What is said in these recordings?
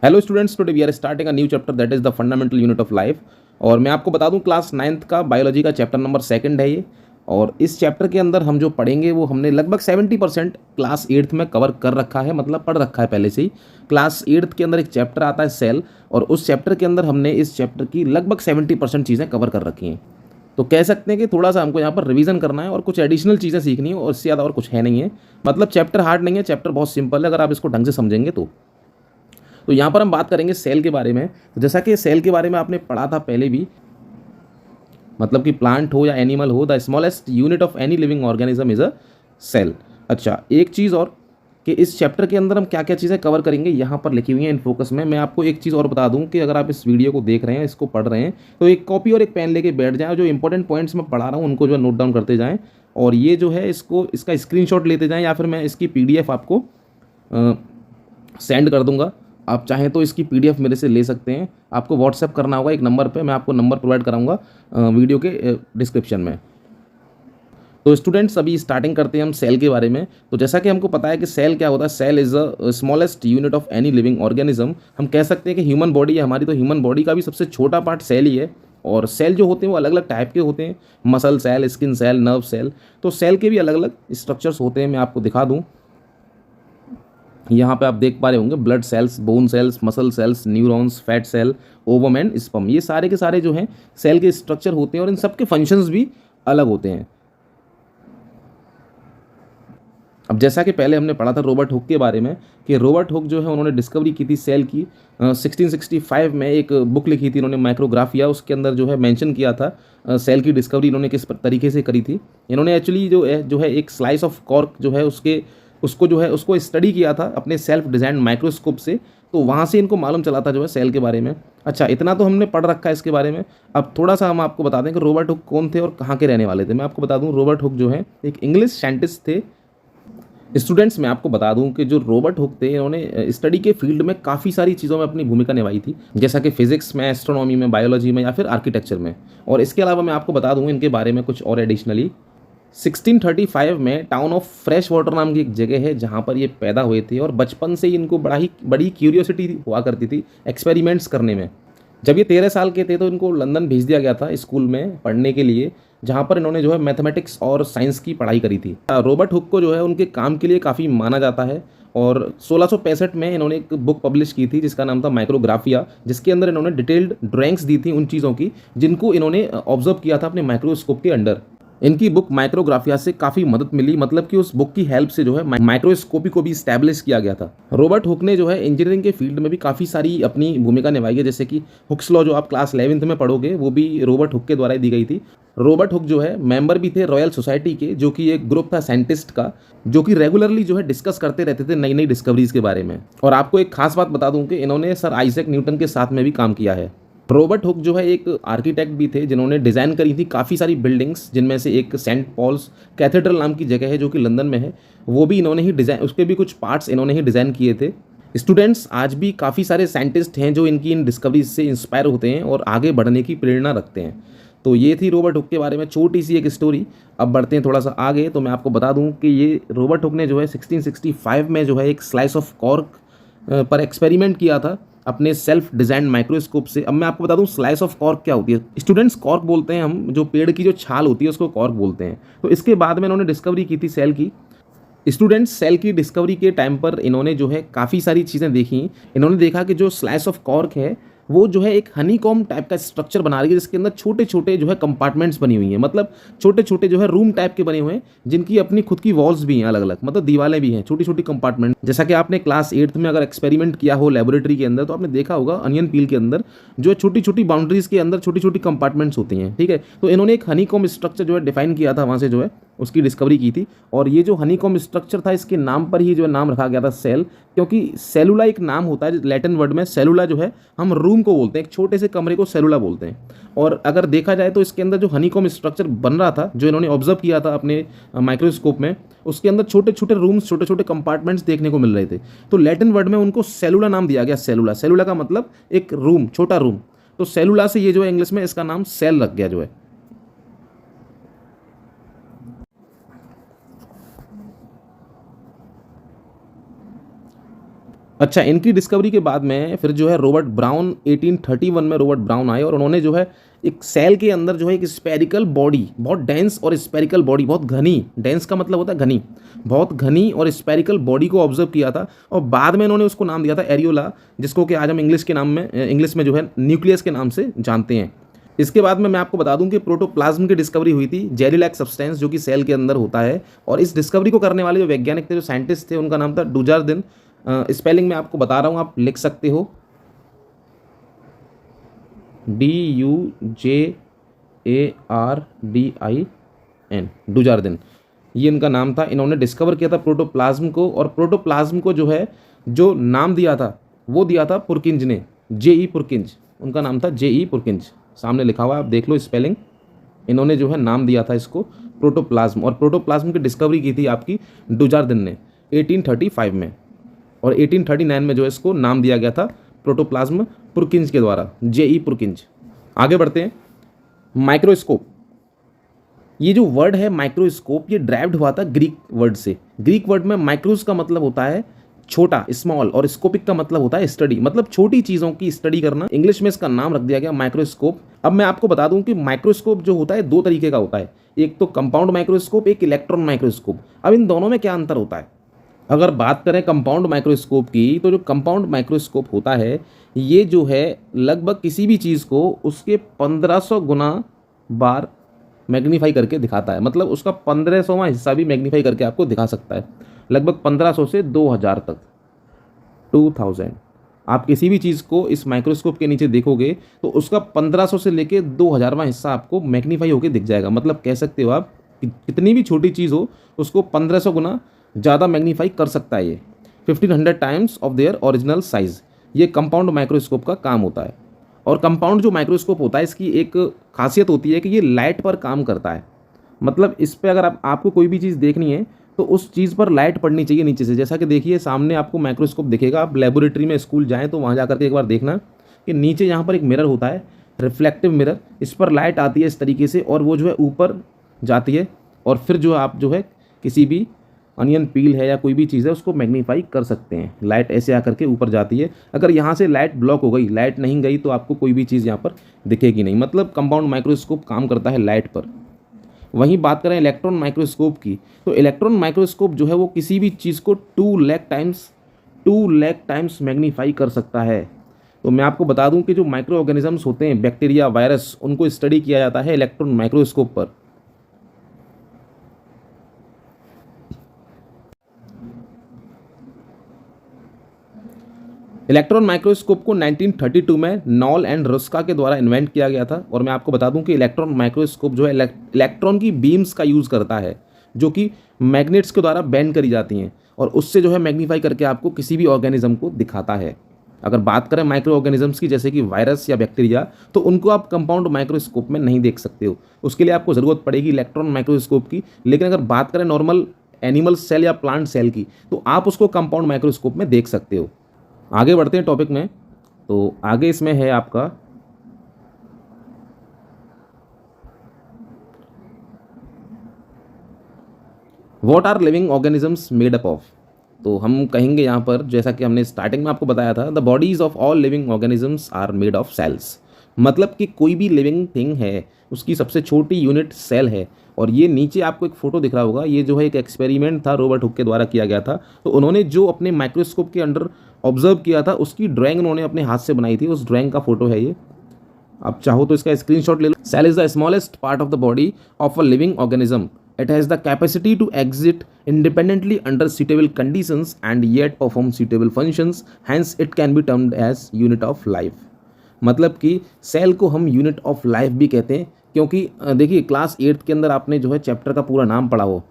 Hello students, today we are starting a new chapter that is the fundamental unit of life. और मैं आपको बता दूं class 9th का बायोलॉजी का चैप्टर नंबर 2 है ये। और इस चैप्टर के अंदर हम जो पढ़ेंगे वो हमने लगभग 70% क्लास 8th में कवर कर रखा है, मतलब पढ़ रखा है पहले से ही। क्लास 8th के अंदर एक चैप्टर आता है सेल, और उस चैप्टर के अंदर हमने इस चैप्टर की लगभग 70% चीज़ें कवर कर रखी हैं। तो कह सकते हैं कि थोड़ा सा हमको यहाँ पर रिवीजन करना है और कुछ एडिशनल चीज़ें सीखनी है, और इससे ज़्यादा और कुछ है नहीं है। मतलब चैप्टर हार्ड नहीं है, चैप्टर बहुत सिंपल है अगर आप इसको ढंग से समझेंगे तो यहाँ पर हम बात करेंगे सेल के बारे में। तो जैसा कि सेल के बारे में आपने पढ़ा था पहले भी, मतलब कि प्लांट हो या एनिमल हो, the smallest unit of any living organism is a cell. अच्छा, एक चीज़ और कि इस चैप्टर के अंदर हम क्या क्या चीज़ें कवर करेंगे यहाँ पर लिखी हुई हैं इन फोकस में। मैं आपको एक चीज़ और बता दूं कि अगर आप इस वीडियो को देख रहे हैं, इसको पढ़ रहे हैं, तो एक कॉपी और एक पेन लेके बैठ जाएं और जो इंपॉर्टेंट पॉइंट्स मैं पढ़ा रहा हूँ उनको जो है नोट डाउन करते जाएं। और ये जो है इसका स्क्रीनशॉट लेते जाएं, या फिर मैं इसकी पीडीएफ आपको सेंड कर दूंगा। आप चाहें तो इसकी पीडीएफ मेरे से ले सकते हैं। आपको व्हाट्सएप करना होगा एक नंबर पे, मैं आपको नंबर प्रोवाइड कराऊंगा वीडियो के डिस्क्रिप्शन में। तो स्टूडेंट्स, अभी स्टार्टिंग करते हैं हम सेल के बारे में। तो जैसा कि हमको पता है कि सेल क्या होता है, cell is a smallest unit of any living organism. हम कह सकते हैं कि ह्यूमन बॉडी है हमारी, तो ह्यूमन बॉडी का भी सबसे छोटा पार्ट सेल ही है। और सेल जो होते हैं वो अलग अलग टाइप के होते हैं, muscle cell, skin cell, nerve cell. तो सेल के भी अलग अलग स्ट्रक्चर्स होते हैं, मैं आपको दिखा दूँ। यहाँ पे आप देख पा रहे होंगे blood cells, bone cells, muscle cells, neurons, fat cell, ovum and sperm. ये सारे के सारे जो हैं सेल के स्ट्रक्चर होते हैं, और इन सब के फंक्शंस भी अलग होते हैं। अब जैसा कि पहले हमने पढ़ा था रॉबर्ट हुक के बारे में, कि रॉबर्ट हुक जो है उन्होंने डिस्कवरी की थी सेल की 1665 में। एक बुक लिखी थी उन्होंने, माइक्रोग्राफिया। उसके अंदर जो है मेंशन किया था सेल की डिस्कवरी इन्होंने किस तरीके से करी थी। इन्होंने एक्चुअली जो है एक स्लाइस ऑफ कॉर्क जो है उसको स्टडी किया था अपने सेल्फ डिजाइन माइक्रोस्कोप से। तो वहाँ से इनको मालूम चला था जो है सेल के बारे में। अच्छा, इतना तो हमने पढ़ रखा है इसके बारे में। अब थोड़ा सा हम आपको बता दें कि रॉबर्ट हुक कौन थे और कहाँ के रहने वाले थे। मैं आपको बता दूं, रॉबर्ट हुक जो है एक इंग्लिश साइंटिस्ट थे। स्टूडेंट्स, मैं आपको बता दूं कि जो रॉबर्ट हुक थे इन्होंने स्टडी के फील्ड में काफ़ी सारी चीज़ों में अपनी भूमिका निभाई थी, जैसा कि फिजिक्स में, एस्ट्रोनॉमी में, बायोलॉजी में, या फिर आर्किटेक्चर में। और इसके अलावा मैं आपको बता दूं इनके बारे में कुछ और एडिशनली। 1635 में टाउन ऑफ फ्रेश वाटर नाम की एक जगह है जहाँ पर ये पैदा हुए थे, और बचपन से ही इनको बड़ी क्यूरियोसिटी हुआ करती थी एक्सपेरिमेंट्स करने में। जब ये 13 साल के थे तो इनको लंदन भेज दिया गया था स्कूल में पढ़ने के लिए, जहाँ पर इन्होंने जो है मैथमेटिक्स और साइंस की पढ़ाई करी थी। रॉबर्ट हुक को जो है उनके काम के लिए काफ़ी माना जाता है। और 1665 में इन्होंने एक बुक पब्लिश की थी जिसका नाम था माइक्रोग्राफिया, जिसके अंदर इन्होंने डिटेल्ड ड्राइंग्स दी थी उन चीज़ों की जिनको इन्होंने ऑब्जर्व किया था अपने माइक्रोस्कोप के अंडर। इनकी बुक माइक्रोग्राफिया से काफ़ी मदद मिली, मतलब कि उस बुक की हेल्प से जो है माइक्रोस्कोपी को भी स्टैब्लिश किया गया था। रॉबर्ट हुक ने जो है इंजीनियरिंग के फील्ड में भी काफ़ी सारी अपनी भूमिका निभाई है, जैसे कि हुक्स लॉ जो आप क्लास 11th में पढ़ोगे वो भी रॉबर्ट हुक के द्वारा ही दी गई थी। रॉबर्ट हुक जो है मेंबर भी थे रॉयल सोसाइटी के, जो कि एक ग्रुप था साइंटिस्ट का, जो कि रेगुलरली जो है डिस्कस करते रहते थे नई नई डिस्कवरीज के बारे में। और आपको एक खास बात बता दूं कि इन्होंने सर आइजैक न्यूटन के साथ में भी काम किया है। रॉबर्ट हुक जो है एक आर्किटेक्ट भी थे जिन्होंने डिज़ाइन करी थी काफ़ी सारी बिल्डिंग्स, जिनमें से एक सेंट पॉल्स कैथेड्रल नाम की जगह है जो कि लंदन में है। वो भी इन्होंने ही डिज़ाइन, उसके भी कुछ पार्ट्स इन्होंने ही डिज़ाइन किए थे। स्टूडेंट्स, आज भी काफ़ी सारे साइंटिस्ट हैं जो इनकी इन डिस्कवरीज से इंस्पायर होते हैं और आगे बढ़ने की प्रेरणा रखते हैं। तो ये थी रॉबर्ट हुक के बारे में छोटी सी एक स्टोरी। अब बढ़ते हैं थोड़ा सा आगे। तो मैं आपको बता दूं कि ये रॉबर्ट हुक ने जो है 1665 में जो है एक स्लाइस ऑफ कॉर्क पर एक्सपेरिमेंट किया था अपने सेल्फ डिजाइन माइक्रोस्कोप से। अब मैं आपको बता दूं स्लाइस ऑफ कॉर्क क्या होती है। स्टूडेंट्स, कॉर्क बोलते हैं हम, जो पेड़ की जो छाल होती है उसको कॉर्क बोलते हैं। तो इसके बाद में इन्होंने डिस्कवरी की थी सेल की। स्टूडेंट्स, सेल की डिस्कवरी के टाइम पर इन्होंने जो है काफ़ी सारी चीज़ें देखी। इन्होंने देखा कि जो स्लाइस ऑफ कॉर्क है वो जो है एक हनीकॉम टाइप का स्ट्रक्चर बना रही है, जिसके अंदर छोटे छोटे जो है कंपार्टमेंट्स बनी हुई हैं, मतलब छोटे छोटे जो है रूम टाइप के बने हुए हैं, जिनकी अपनी खुद की वॉल्स भी हैं अलग अलग, मतलब दीवारें भी हैं, छोटी छोटी कंपार्टमेंट। जैसा कि आपने क्लास 8th में अगर एक्सपेरिमेंट किया हो लेबोरेटरी के अंदर, तो आपने देखा होगा अनियन पील के अंदर जो है छोटी छोटी बाउंड्रीज के अंदर छोटी छोटी कंपार्टमेंट्स होती हैं, ठीक है। तो इन्होंने एक हनीकॉम स्ट्रक्चर जो है डिफाइन किया था, वहाँ से जो है उसकी डिस्कवरी की थी। और ये जो हनीकॉम स्ट्रक्चर था, इसके नाम पर ही जो है नाम रखा गया था सेल, क्योंकि सेलुला एक नाम होता है लैटिन वर्ड में। सेलुला जो है हम रूम को बोलते हैं, एक छोटे से कमरे को सेलुला बोलते हैं। और अगर देखा जाए तो इसके अंदर जो हनीकॉम स्ट्रक्चर बन रहा था, जो इन्होंने ऑब्जर्व किया था अपने माइक्रोस्कोप में, उसके अंदर छोटे छोटे रूम्स, छोटे छोटे कंपार्टमेंट्स देखने को मिल रहे थे। तो लैटिन वर्ड में उनको सेलुला नाम दिया गया। सेलुला, सेलुला का मतलब एक रूम, छोटा रूम। तो सेलुला से ये जो है इंग्लिश में इसका नाम सेल रख गया जो है। अच्छा, इनकी डिस्कवरी के बाद में फिर जो है रॉबर्ट ब्राउन 1831 में रॉबर्ट ब्राउन आए और उन्होंने जो है एक सेल के अंदर जो है एक स्फेरिकल बॉडी, बहुत डेंस और स्फेरिकल बॉडी, बहुत घनी, डेंस का मतलब होता है घनी, बहुत घनी और स्फेरिकल बॉडी को ऑब्जर्व किया था और बाद में इन्होंने उसको नाम दिया था एरियोला, जिसको कि आज हम इंग्लिश में जो है न्यूक्लियस के नाम से जानते हैं। इसके बाद में मैं आपको बता दूं कि प्रोटोप्लाज्म की डिस्कवरी हुई थी, जेली लाइक सब्सटेंस जो कि सेल के अंदर होता है, और इस डिस्कवरी को करने वाले जो वैज्ञानिक थे, जो साइंटिस्ट थे, उनका नाम था डुजार्डिन। स्पेलिंग मैं आपको बता रहा हूँ, आप लिख सकते हो, DUJARDIN, डुजार्डिन, ये इनका नाम था। इन्होंने डिस्कवर किया था प्रोटोप्लाज्म को, और प्रोटोप्लाज्म को जो है जो नाम दिया था वो दिया था पुरकिंज ने, JE पुरकिंज, उनका नाम था JE पुरकिंज, सामने लिखा हुआ है, आप देख लो स्पेलिंग। इन्होंने जो है नाम दिया था इसको प्रोटोप्लाज्म, और प्रोटोप्लाज्म की डिस्कवरी की थी आपकी डुजार्डिन ने 1835 में, और 1839 में जो है इसको नाम दिया गया था प्रोटोप्लाज्म पुरकिंज के द्वारा, JE पुरकिंज। आगे बढ़ते हैं, माइक्रोस्कोप। ये जो वर्ड है माइक्रोस्कोप, ये ड्राइव्ड हुआ था ग्रीक वर्ड से। ग्रीक वर्ड में माइक्रोस का मतलब होता है छोटा, स्मॉल, और स्कोपिक का मतलब होता है स्टडी, मतलब छोटी चीज़ों की स्टडी करना। इंग्लिश में इसका नाम रख दिया गया माइक्रोस्कोप। अब मैं आपको बता दूं कि माइक्रोस्कोप जो होता है दो तरीके का होता है, एक तो कंपाउंड माइक्रोस्कोप, एक इलेक्ट्रॉन माइक्रोस्कोप। अब इन दोनों में क्या अंतर होता है? अगर बात करें कंपाउंड माइक्रोस्कोप की, तो जो कंपाउंड माइक्रोस्कोप होता है ये जो है लगभग किसी भी चीज़ को उसके 1500 गुना बार मैग्नीफाई करके दिखाता है, मतलब उसका 1500वां हिस्सा भी मैग्नीफाई करके आपको दिखा सकता है, लगभग 1500 से 2000 तक, 2000। आप किसी भी चीज़ को इस माइक्रोस्कोप के नीचे देखोगे तो उसका 1500 से लेके 2000वां हिस्सा आपको मैग्नीफाई होकर दिख जाएगा। मतलब कह सकते हो आप कि कितनी भी छोटी चीज़ हो उसको 1500 गुना ज़्यादा मैग्नीफाई कर सकता है ये, 1500 times of their original size. ये कंपाउंड माइक्रोस्कोप का काम होता है। और कंपाउंड जो माइक्रोस्कोप होता है इसकी एक खासियत होती है कि ये लाइट पर काम करता है, मतलब इस पे अगर आपको कोई भी चीज़ देखनी है तो उस चीज़ पर लाइट पड़नी चाहिए नीचे से। जैसा कि देखिए सामने आपको माइक्रोस्कोप दिखेगा, आप लेबोरेटरी में स्कूल जाएँ तो वहाँ जाकर के एक बार देखना कि नीचे यहाँ पर एक मिरर होता है, रिफ्लेक्टिव मिरर, इस पर लाइट आती है इस तरीके से, और वो जो है ऊपर जाती है, और फिर जो है आप जो है किसी भी अनियन पील है या कोई भी चीज़ है उसको मैग्नीफाई कर सकते हैं। लाइट ऐसे आकर के ऊपर जाती है, अगर यहाँ से लाइट ब्लॉक हो गई, लाइट नहीं गई, तो आपको कोई भी चीज़ यहाँ पर दिखेगी नहीं। मतलब कंपाउंड माइक्रोस्कोप काम करता है लाइट पर। वहीं बात करें इलेक्ट्रॉन माइक्रोस्कोप की, तो इलेक्ट्रॉन माइक्रोस्कोप जो है वो किसी भी चीज़ को 2 लाख टाइम्स मैग्नीफाई कर सकता है। तो मैं आपको बता दूं कि जो माइक्रो ऑर्गेनिजम्स होते हैं, बैक्टीरिया, वायरस, उनको स्टडी किया जाता है इलेक्ट्रॉन माइक्रोस्कोप पर। इलेक्ट्रॉन माइक्रोस्कोप को 1932 में नॉल एंड रुस्का के द्वारा इन्वेंट किया गया था। और मैं आपको बता दूं कि इलेक्ट्रॉन माइक्रोस्कोप जो है इलेक्ट्रॉन की बीम्स का यूज़ करता है, जो कि मैग्नेट्स के द्वारा बेंड करी जाती हैं, और उससे जो है मैग्नीफाई करके आपको किसी भी ऑर्गेनिज्म को दिखाता है। अगर बात करें माइक्रो ऑर्गेनिजम्स की, जैसे कि वायरस या बैक्टीरिया, तो उनको आप कंपाउंड माइक्रोस्कोप में नहीं देख सकते हो, उसके लिए आपको ज़रूरत पड़ेगी इलेक्ट्रॉन माइक्रोस्कोप की। लेकिन अगर बात करें नॉर्मल एनिमल सेल या प्लांट सेल की, तो आप उसको कंपाउंड माइक्रोस्कोप में देख सकते हो। आगे बढ़ते हैं टॉपिक में। तो आगे इसमें है आपका what are living organisms made up of. तो हम कहेंगे यहाँ पर, जैसा कि हमने स्टार्टिंग में आपको बताया था, the bodies of all living organisms are made of cells. मतलब कि कोई भी लिविंग थिंग है उसकी सबसे छोटी यूनिट सेल है। और ये नीचे आपको एक फोटो दिख रहा होगा, ये जो है एक एक्सपेरिमेंट था, रॉबर्ट हुक के द्वारा किया गया था। तो उन्होंने जो अपने माइक्रोस्कोप के अंडर ऑब्जर्व किया था उसकी ड्राइंग उन्होंने अपने हाथ से बनाई थी, उस ड्राइंग का फोटो है ये। आप चाहो तो इसका स्क्रीनशॉट ले लो। Cell is the smallest part of the body of a living organism. It has the capacity to exist independently under suitable conditions and yet perform suitable functions. Hence, it can be termed as unit of life. मतलब कि cell को हम unit of life भी कहते हैं, क्योंकि देखिए class 8th के अंदर आपने जो है चैप्टर का पूरा नाम पढ़ा हो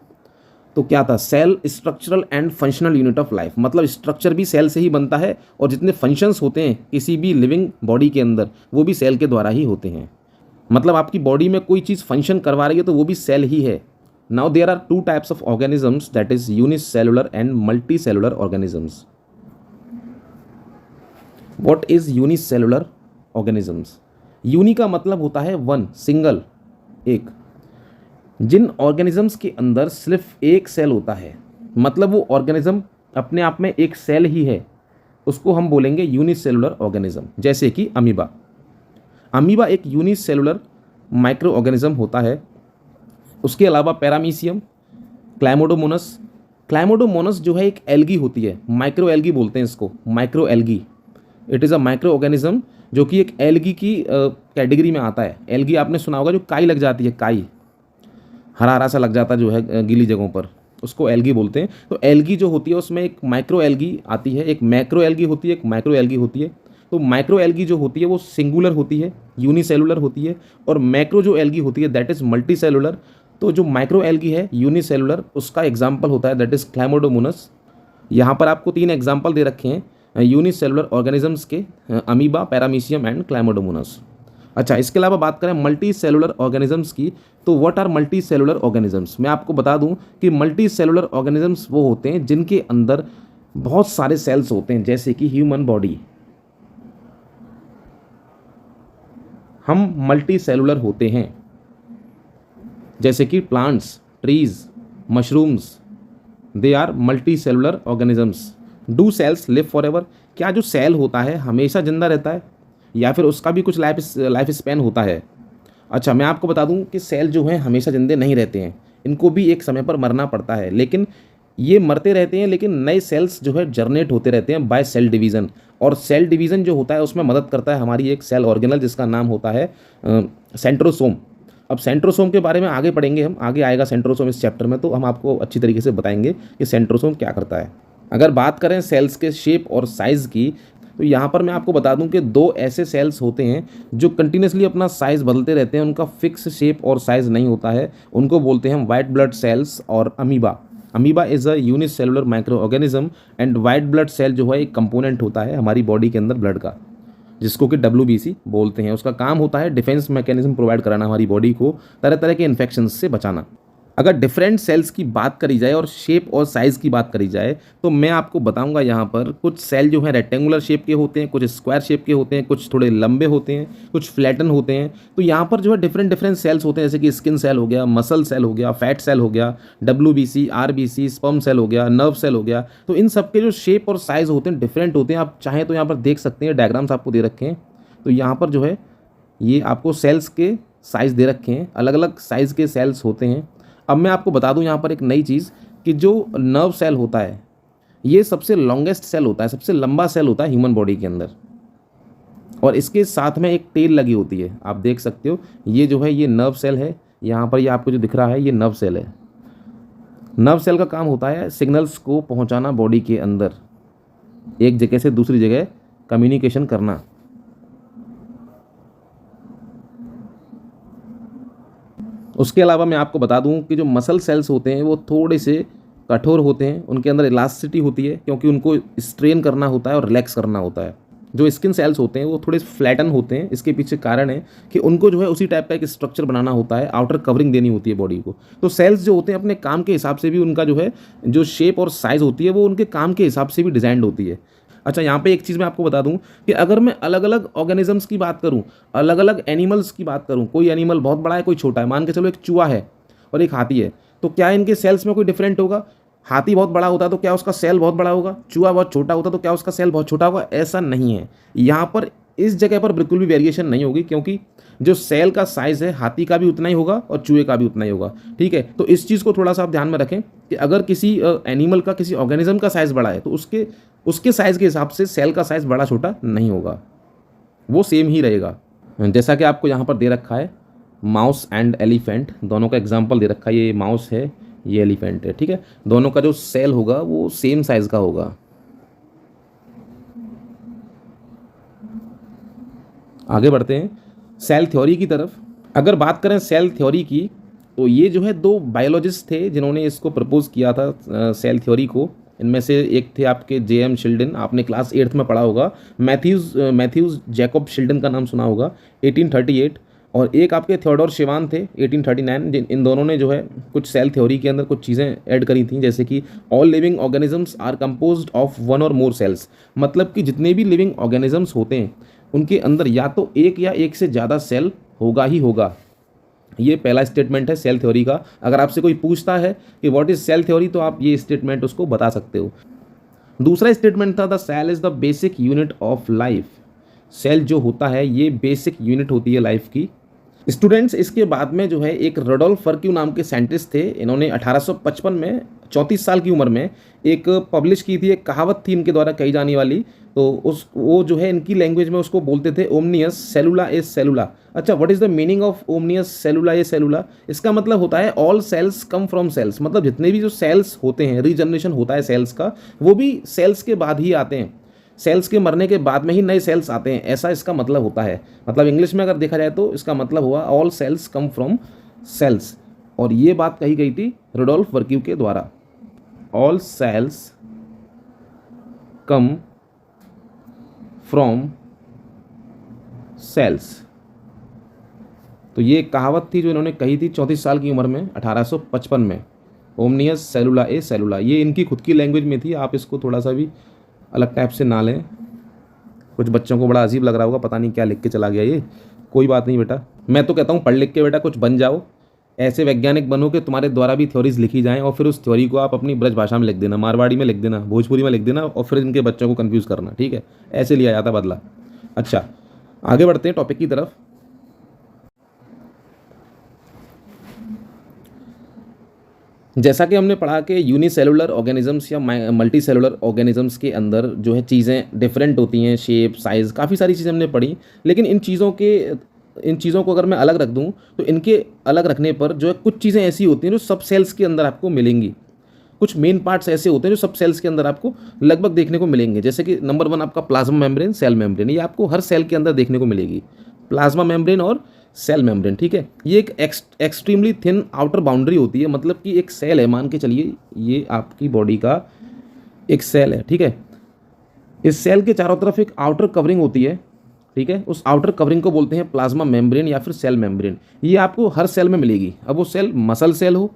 तो क्या था, cell structural and functional unit of life. मतलब स्ट्रक्चर भी सेल से ही बनता है और जितने फंक्शंस होते हैं किसी भी लिविंग बॉडी के अंदर वो भी सेल के द्वारा ही होते हैं। मतलब आपकी बॉडी में कोई चीज़ फंक्शन करवा रही है तो वो भी सेल ही है। Now there are two types of organisms, that is unicellular and multicellular organisms. What is unicellular organisms? Uni का मतलब होता है वन, सिंगल, एक। जिन ऑर्गेनिजम्स के अंदर सिर्फ एक सेल होता है, मतलब वो ऑर्गेनिज्म अपने आप में एक सेल ही है, उसको हम बोलेंगे यूनिसेलुलर ऑर्गेनिज्म, जैसे कि अमीबा। अमीबा एक यूनिसेलुलर माइक्रो ऑर्गेनिज्म होता है। उसके अलावा पैरामीशियम, क्लैमोडोमोनस। क्लैमोडोमोनस जो है एक एल्गी होती है, माइक्रो एल्गी बोलते हैं इसको, micro algae. It is a micro organism जो कि एक एल्गी की कैटेगरी में आता है। एल्गी आपने सुना होगा, जो काई लग जाती है, काई हरा हरा सा लग जाता है जो है गीली जगहों पर, उसको एल्गी बोलते हैं। तो एल्गी जो होती है उसमें एक माइक्रो एल्गी आती है, एक मैक्रो एल्गी होती है, एक माइक्रो एल्गी होती है। तो माइक्रो एल्गी जो होती है वो सिंगुलर होती है, यूनिसेलुलर होती है, और मैक्रो जो एल्गी होती है दैट इज़ मल्टी सेलुलर। तो जो माइक्रो एल्गी है यूनिसेलुलर, उसका एग्जाम्पल होता है दैट इज़ क्लैमोडोमोनस। यहाँ पर आपको 3 एग्जाम्पल दे रखे हैं यूनिसेलुलर ऑर्गेनिजम्स के, अमीबा, पैरामीशियम एंड क्लैमोडोमोनस। अच्छा, इसके अलावा बात करें मल्टी सेलुलर ऑर्गेनिजम्स की, तो what are multi cellular organisms. मैं आपको बता दूं कि मल्टी सेलुलर ऑर्गेनिजम्स वो होते हैं जिनके अंदर बहुत सारे सेल्स होते हैं, जैसे कि ह्यूमन बॉडी। हम मल्टी सेलुलर होते हैं, जैसे कि plants, trees, mushrooms, they are multi cellular organisms. Do cells live forever. क्या जो सेल होता है हमेशा जिंदा रहता है, या फिर उसका भी कुछ लाइफ स्पैन होता है। अच्छा, मैं आपको बता दूं कि सेल जो हैं हमेशा जिंदे नहीं रहते हैं, इनको भी एक समय पर मरना पड़ता है, लेकिन ये मरते रहते हैं, लेकिन नए सेल्स जो है जर्नेट होते रहते हैं बाय सेल डिवीज़न। और सेल डिवीज़न जो होता है उसमें मदद करता है हमारी एक सेल ऑर्गेनल जिसका नाम होता है सेंट्रोसोम। अब सेंट्रोसोम के बारे में आगे पढ़ेंगे हम, आगे आएगा सेंट्रोसोम इस चैप्टर में, तो हम आपको अच्छी तरीके से बताएंगे कि सेंट्रोसोम क्या करता है। अगर बात करें सेल्स के शेप और साइज़ की, तो यहाँ पर मैं आपको बता दूं कि 2 ऐसे सेल्स होते हैं जो कंटिन्यूसली अपना साइज़ बदलते रहते हैं, उनका फिक्स शेप और साइज़ नहीं होता है। उनको बोलते हैं वाइट ब्लड सेल्स और amoeba. Amoeba is a unicellular micro organism and white blood cell जो है एक कंपोनेंट होता है हमारी बॉडी के अंदर ब्लड का, जिसको कि WBC बोलते हैं। उसका काम होता है डिफेंस मैकेनिज्म प्रोवाइड कराना हमारी बॉडी को, तरह तरह के इन्फेक्शन से बचाना। अगर डिफरेंट सेल्स की बात करी जाए और शेप और साइज़ की बात करी जाए, तो मैं आपको बताऊंगा यहाँ पर कुछ सेल जो हैं रेक्टेंगुलर शेप के होते हैं, कुछ स्क्वायर शेप के होते हैं, कुछ थोड़े लंबे होते हैं, कुछ फ्लैटन होते हैं। तो यहाँ पर जो है डिफरेंट डिफरेंट सेल्स होते हैं, जैसे कि स्किन सेल हो गया, मसल सेल हो गया, फैट सेल हो गया, WBC, RBC, स्पर्म सेल हो गया, नर्व सेल हो गया। तो इन सब के जो शेप और साइज़ होते हैं डिफरेंट होते हैं। आप चाहें तो यहाँ पर देख सकते हैं, डायग्राम्स आपको दे रखे हैं। तो यहाँ पर जो है ये आपको सेल्स के साइज़ दे रखे हैं, अलग अलग साइज़ के सेल्स होते हैं। अब मैं आपको बता दूं यहाँ पर एक नई चीज़ कि जो नर्व सेल होता है ये सबसे लॉन्गेस्ट सेल होता है, सबसे लंबा सेल होता है ह्यूमन बॉडी के अंदर, और इसके साथ में एक टेल लगी होती है। आप देख सकते हो ये जो है ये नर्व सेल है, यहाँ पर ये आपको जो दिख रहा है ये नर्व सेल है। नर्व सेल का काम होता है सिग्नल्स को पहुँचाना बॉडी के अंदर, एक जगह से दूसरी जगह कम्युनिकेशन करना। उसके अलावा मैं आपको बता दूं कि जो मसल सेल्स होते हैं वो थोड़े से कठोर होते हैं, उनके अंदर इलास्टिसिटी होती है क्योंकि उनको स्ट्रेन करना होता है और रिलैक्स करना होता है। जो स्किन सेल्स होते हैं वो थोड़े फ्लैटन होते हैं, इसके पीछे कारण है कि उनको जो है उसी टाइप का एक स्ट्रक्चर बनाना होता है, आउटर कवरिंग देनी होती है बॉडी को। तो सेल्स जो होते हैं अपने काम के हिसाब से भी उनका जो है जो शेप और साइज़ होती है वो उनके काम के हिसाब से भी डिज़ाइंड होती है। अच्छा, यहाँ पे एक चीज़ मैं आपको बता दूं कि अगर मैं अलग अलग ऑर्गेनिजम्स की बात करूं, अलग अलग एनिमल्स की बात करूं, कोई एनिमल बहुत बड़ा है, कोई छोटा है, मान के चलो एक चूहा है और एक हाथी है, तो क्या इनके सेल्स में कोई डिफरेंट होगा? हाथी बहुत बड़ा होता तो क्या उसका सेल बहुत बड़ा होगा? चूहा बहुत छोटा होता तो क्या उसका सेल बहुत छोटा होगा? ऐसा नहीं है। यहाँ पर इस जगह पर बिल्कुल भी वेरिएशन नहीं होगी, क्योंकि जो सेल का साइज़ है हाथी का भी उतना ही होगा और चूहे का भी उतना ही होगा। ठीक है, तो इस चीज़ को थोड़ा सा आप ध्यान में रखें कि अगर किसी एनिमल का, किसी ऑर्गेनिज्म का साइज़ बड़ा है तो उसके साइज़ के हिसाब से सेल का साइज़ बड़ा छोटा नहीं होगा, वो सेम ही रहेगा। जैसा कि आपको यहाँ पर दे रखा है माउस एंड एलिफेंट, दोनों का एग्जाम्पल दे रखा है। ये माउस है, ये एलिफेंट है। ठीक है, दोनों का जो सेल होगा वो सेम साइज़ का होगा। आगे बढ़ते हैं सेल थ्योरी की तरफ। अगर बात करें सेल थ्योरी की, तो ये जो है 2 बायोलॉजिस्ट थे जिन्होंने इसको प्रपोज किया था सेल थ्योरी को। इनमें से एक थे आपके J.M. शिल्डन, आपने क्लास 8th में पढ़ा होगा। मैथ्यूज़ जैकब शिल्डन का नाम सुना होगा, 1838। और एक आपके थियोडोर शिवान थे, 1839। इन दोनों ने जो है कुछ सेल थ्योरी के अंदर कुछ चीज़ें ऐड करी थी, जैसे कि all living organisms are composed of 1 और मोर सेल्स। मतलब कि जितने भी लिविंग ऑर्गेनिजम्स होते हैं उनके अंदर या तो एक या एक से ज़्यादा सेल होगा ही होगा। ये पहला स्टेटमेंट है सेल थ्योरी का। अगर आपसे कोई पूछता है कि व्हाट इज़ सेल थ्योरी, तो आप ये स्टेटमेंट उसको बता सकते हो। दूसरा स्टेटमेंट था the cell is the basic unit of life. Cell जो होता है ये बेसिक यूनिट होती है लाइफ की। स्टूडेंट्स, इसके बाद में जो है एक रोडोल्फ फर्क्यू नाम के साइंटिस्ट थे, इन्होंने 1855 में 34 साल की उम्र में एक पब्लिश की थी, एक कहावत थी इनके द्वारा कही जाने वाली। तो उस वो जो है इनकी लैंग्वेज में उसको बोलते थे ओमनियस सेलुला ए सेलुला। अच्छा, what is the meaning of ओमनियस सेलुला ए सेलुला? इसका मतलब होता है all cells come from cells, मतलब जितने भी जो सेल्स होते हैं, रीजनरेशन होता है सेल्स का, वो भी सेल्स के बाद ही आते हैं, सेल्स के मरने के बाद में ही नए सेल्स आते हैं, ऐसा इसका मतलब होता है। मतलब इंग्लिश में अगर देखा जाए तो इसका मतलब हुआ all cells come from cells. और ये बात कही गई थी रोडोल्फ फर्क्यू के द्वारा, all cells come from cells. तो ये एक कहावत थी जो इन्होंने कही थी 34 साल की उम्र में 1855 में, ओमनियस सेलुला ए सेलुला। ये इनकी खुद की लैंग्वेज में थी, आप इसको थोड़ा सा भी अलग टाइप से ना लें। कुछ बच्चों को बड़ा अजीब लग रहा होगा, पता नहीं क्या लिख के चला गया ये। कोई बात नहीं बेटा, मैं तो कहता हूँ पढ़ लिख के बेटा कुछ बन जाओ, ऐसे वैज्ञानिक बनो कि तुम्हारे द्वारा भी थ्योरीज लिखी जाएं और फिर उस थ्योरी को आप अपनी ब्रज भाषा में लिख देना, मारवाड़ी में लिख देना, भोजपुरी में लिख देना और फिर इनके बच्चों को कन्फ्यूज़ करना, ठीक है? ऐसे लिया जाता बदला। अच्छा, आगे बढ़ते हैं टॉपिक की तरफ। जैसा कि हमने पढ़ा कि यूनिसेलुलर ऑर्गेनिजम्स या मल्टी सेलुलर ऑर्गेनिजम्स के अंदर जो है चीज़ें डिफरेंट होती हैं, शेप, साइज़, काफ़ी सारी चीज़ें हमने पढ़ी। लेकिन इन चीज़ों को अगर मैं अलग रख दूं तो इनके अलग रखने पर जो है कुछ चीज़ें ऐसी होती हैं जो सब सेल्स के अंदर आपको मिलेंगी। कुछ मेन पार्ट्स ऐसे होते हैं जो सब सेल्स के अंदर आपको लगभग देखने को मिलेंगे। जैसे कि नंबर 1 आपका प्लाज्मा मेम्ब्रेन, सेल मेम्ब्रेन, ये आपको हर सेल के अंदर देखने को मिलेगी, प्लाज्मा मेम्ब्रेन और सेल मेम्ब्रेन, ठीक है? ये एक एक्सट्रीमली थिन आउटर बाउंड्री होती है, मतलब कि एक सेल है, मान के चलिए ये आपकी बॉडी का एक सेल है, ठीक है? इस सेल के चारों तरफ एक आउटर कवरिंग होती है, ठीक है? उस आउटर कवरिंग को बोलते हैं प्लाज्मा मेम्ब्रेन या फिर सेल मेम्ब्रेन। ये आपको हर सेल में मिलेगी, अब वो सेल मसल सेल हो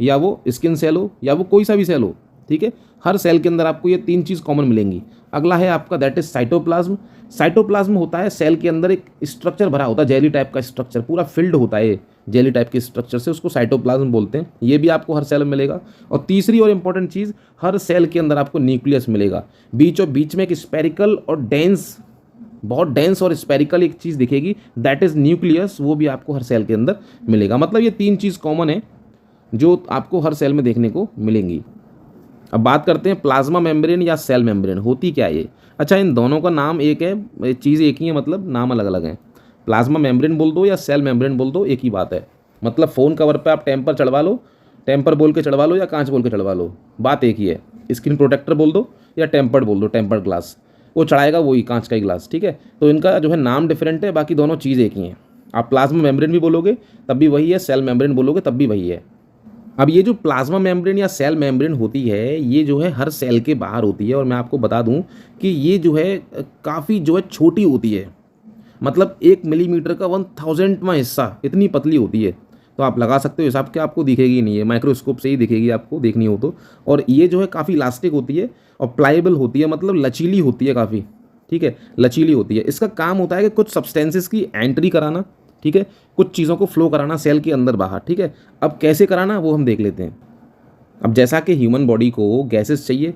या वो स्किन सेल हो या वो कोई सा भी सेल हो, ठीक है? हर सेल के अंदर आपको ये 3 चीज़ कॉमन मिलेंगी। अगला है आपका दैट इज साइटोप्लाज्म। साइटोप्लाज्म होता है सेल के अंदर एक स्ट्रक्चर भरा होता है, जेली टाइप का स्ट्रक्चर, पूरा फिल्ड होता है जेली टाइप के स्ट्रक्चर से, उसको साइटोप्लाज्म बोलते हैं। ये भी आपको हर सेल में मिलेगा। और तीसरी और इंपॉर्टेंट चीज़, हर सेल के अंदर आपको न्यूक्लियस मिलेगा। बीच में एक स्पेरिकल और डेंस, बहुत डेंस और स्पेरिकल एक चीज़ दिखेगी, दैट इज न्यूक्लियस, वो भी आपको हर सेल के अंदर मिलेगा। मतलब ये 3 चीज़ कॉमन है जो आपको हर सेल में देखने को मिलेंगी। अब बात करते हैं प्लाज्मा मेम्ब्रेन या सेल मेम्ब्रेन होती क्या है ये। अच्छा, इन दोनों का नाम एक है, चीज़ एक ही है, मतलब नाम अलग अलग हैं। प्लाज्मा मेम्ब्रेन बोल दो या सेल मेम्ब्रेन बोल दो, एक ही बात है। मतलब फ़ोन कवर पे आप टेम्पर चढ़वा लो, टेम्पर बोल के चढ़वा लो या कांच बोल के चढ़वा लो, बात एक ही है। स्क्रीन प्रोटेक्टर बोल दो या टेम्पर्ड बोल दो, टेम्पर्ड ग्लास, वो चढ़ाएगा वही कांच का ही ग्लास, ठीक है? तो इनका जो है नाम डिफरेंट है, बाकी दोनों चीज़ एक ही हैं। आप प्लाज्मा मेम्ब्रेन भी बोलोगे तब भी वही है, सेल मेम्ब्रेन बोलोगे तब भी वही है। अब ये जो प्लाज्मा मेम्ब्रेन या सेल मेम्ब्रेन होती है, ये जो है हर सेल के बाहर होती है। और मैं आपको बता दूं कि ये जो है काफ़ी जो है छोटी होती है, मतलब 1 मिलीमीटर का 1000वां हिस्सा, इतनी पतली होती है। तो आप लगा सकते हो हिसाब के, आपको दिखेगी नहीं है, माइक्रोस्कोप से ही दिखेगी आपको देखनी हो तो। और ये जो है काफ़ी इलास्टिक होती है और प्लाइबल होती है, मतलब लचीली होती है काफ़ी, ठीक है? लचीली होती है। इसका काम होता है कि कुछ सब्सटेंसेस की एंट्री कराना, ठीक है? कुछ चीज़ों को फ्लो कराना सेल के अंदर बाहर, ठीक है? अब कैसे कराना वो हम देख लेते हैं। अब जैसा कि ह्यूमन बॉडी को गैसेस चाहिए,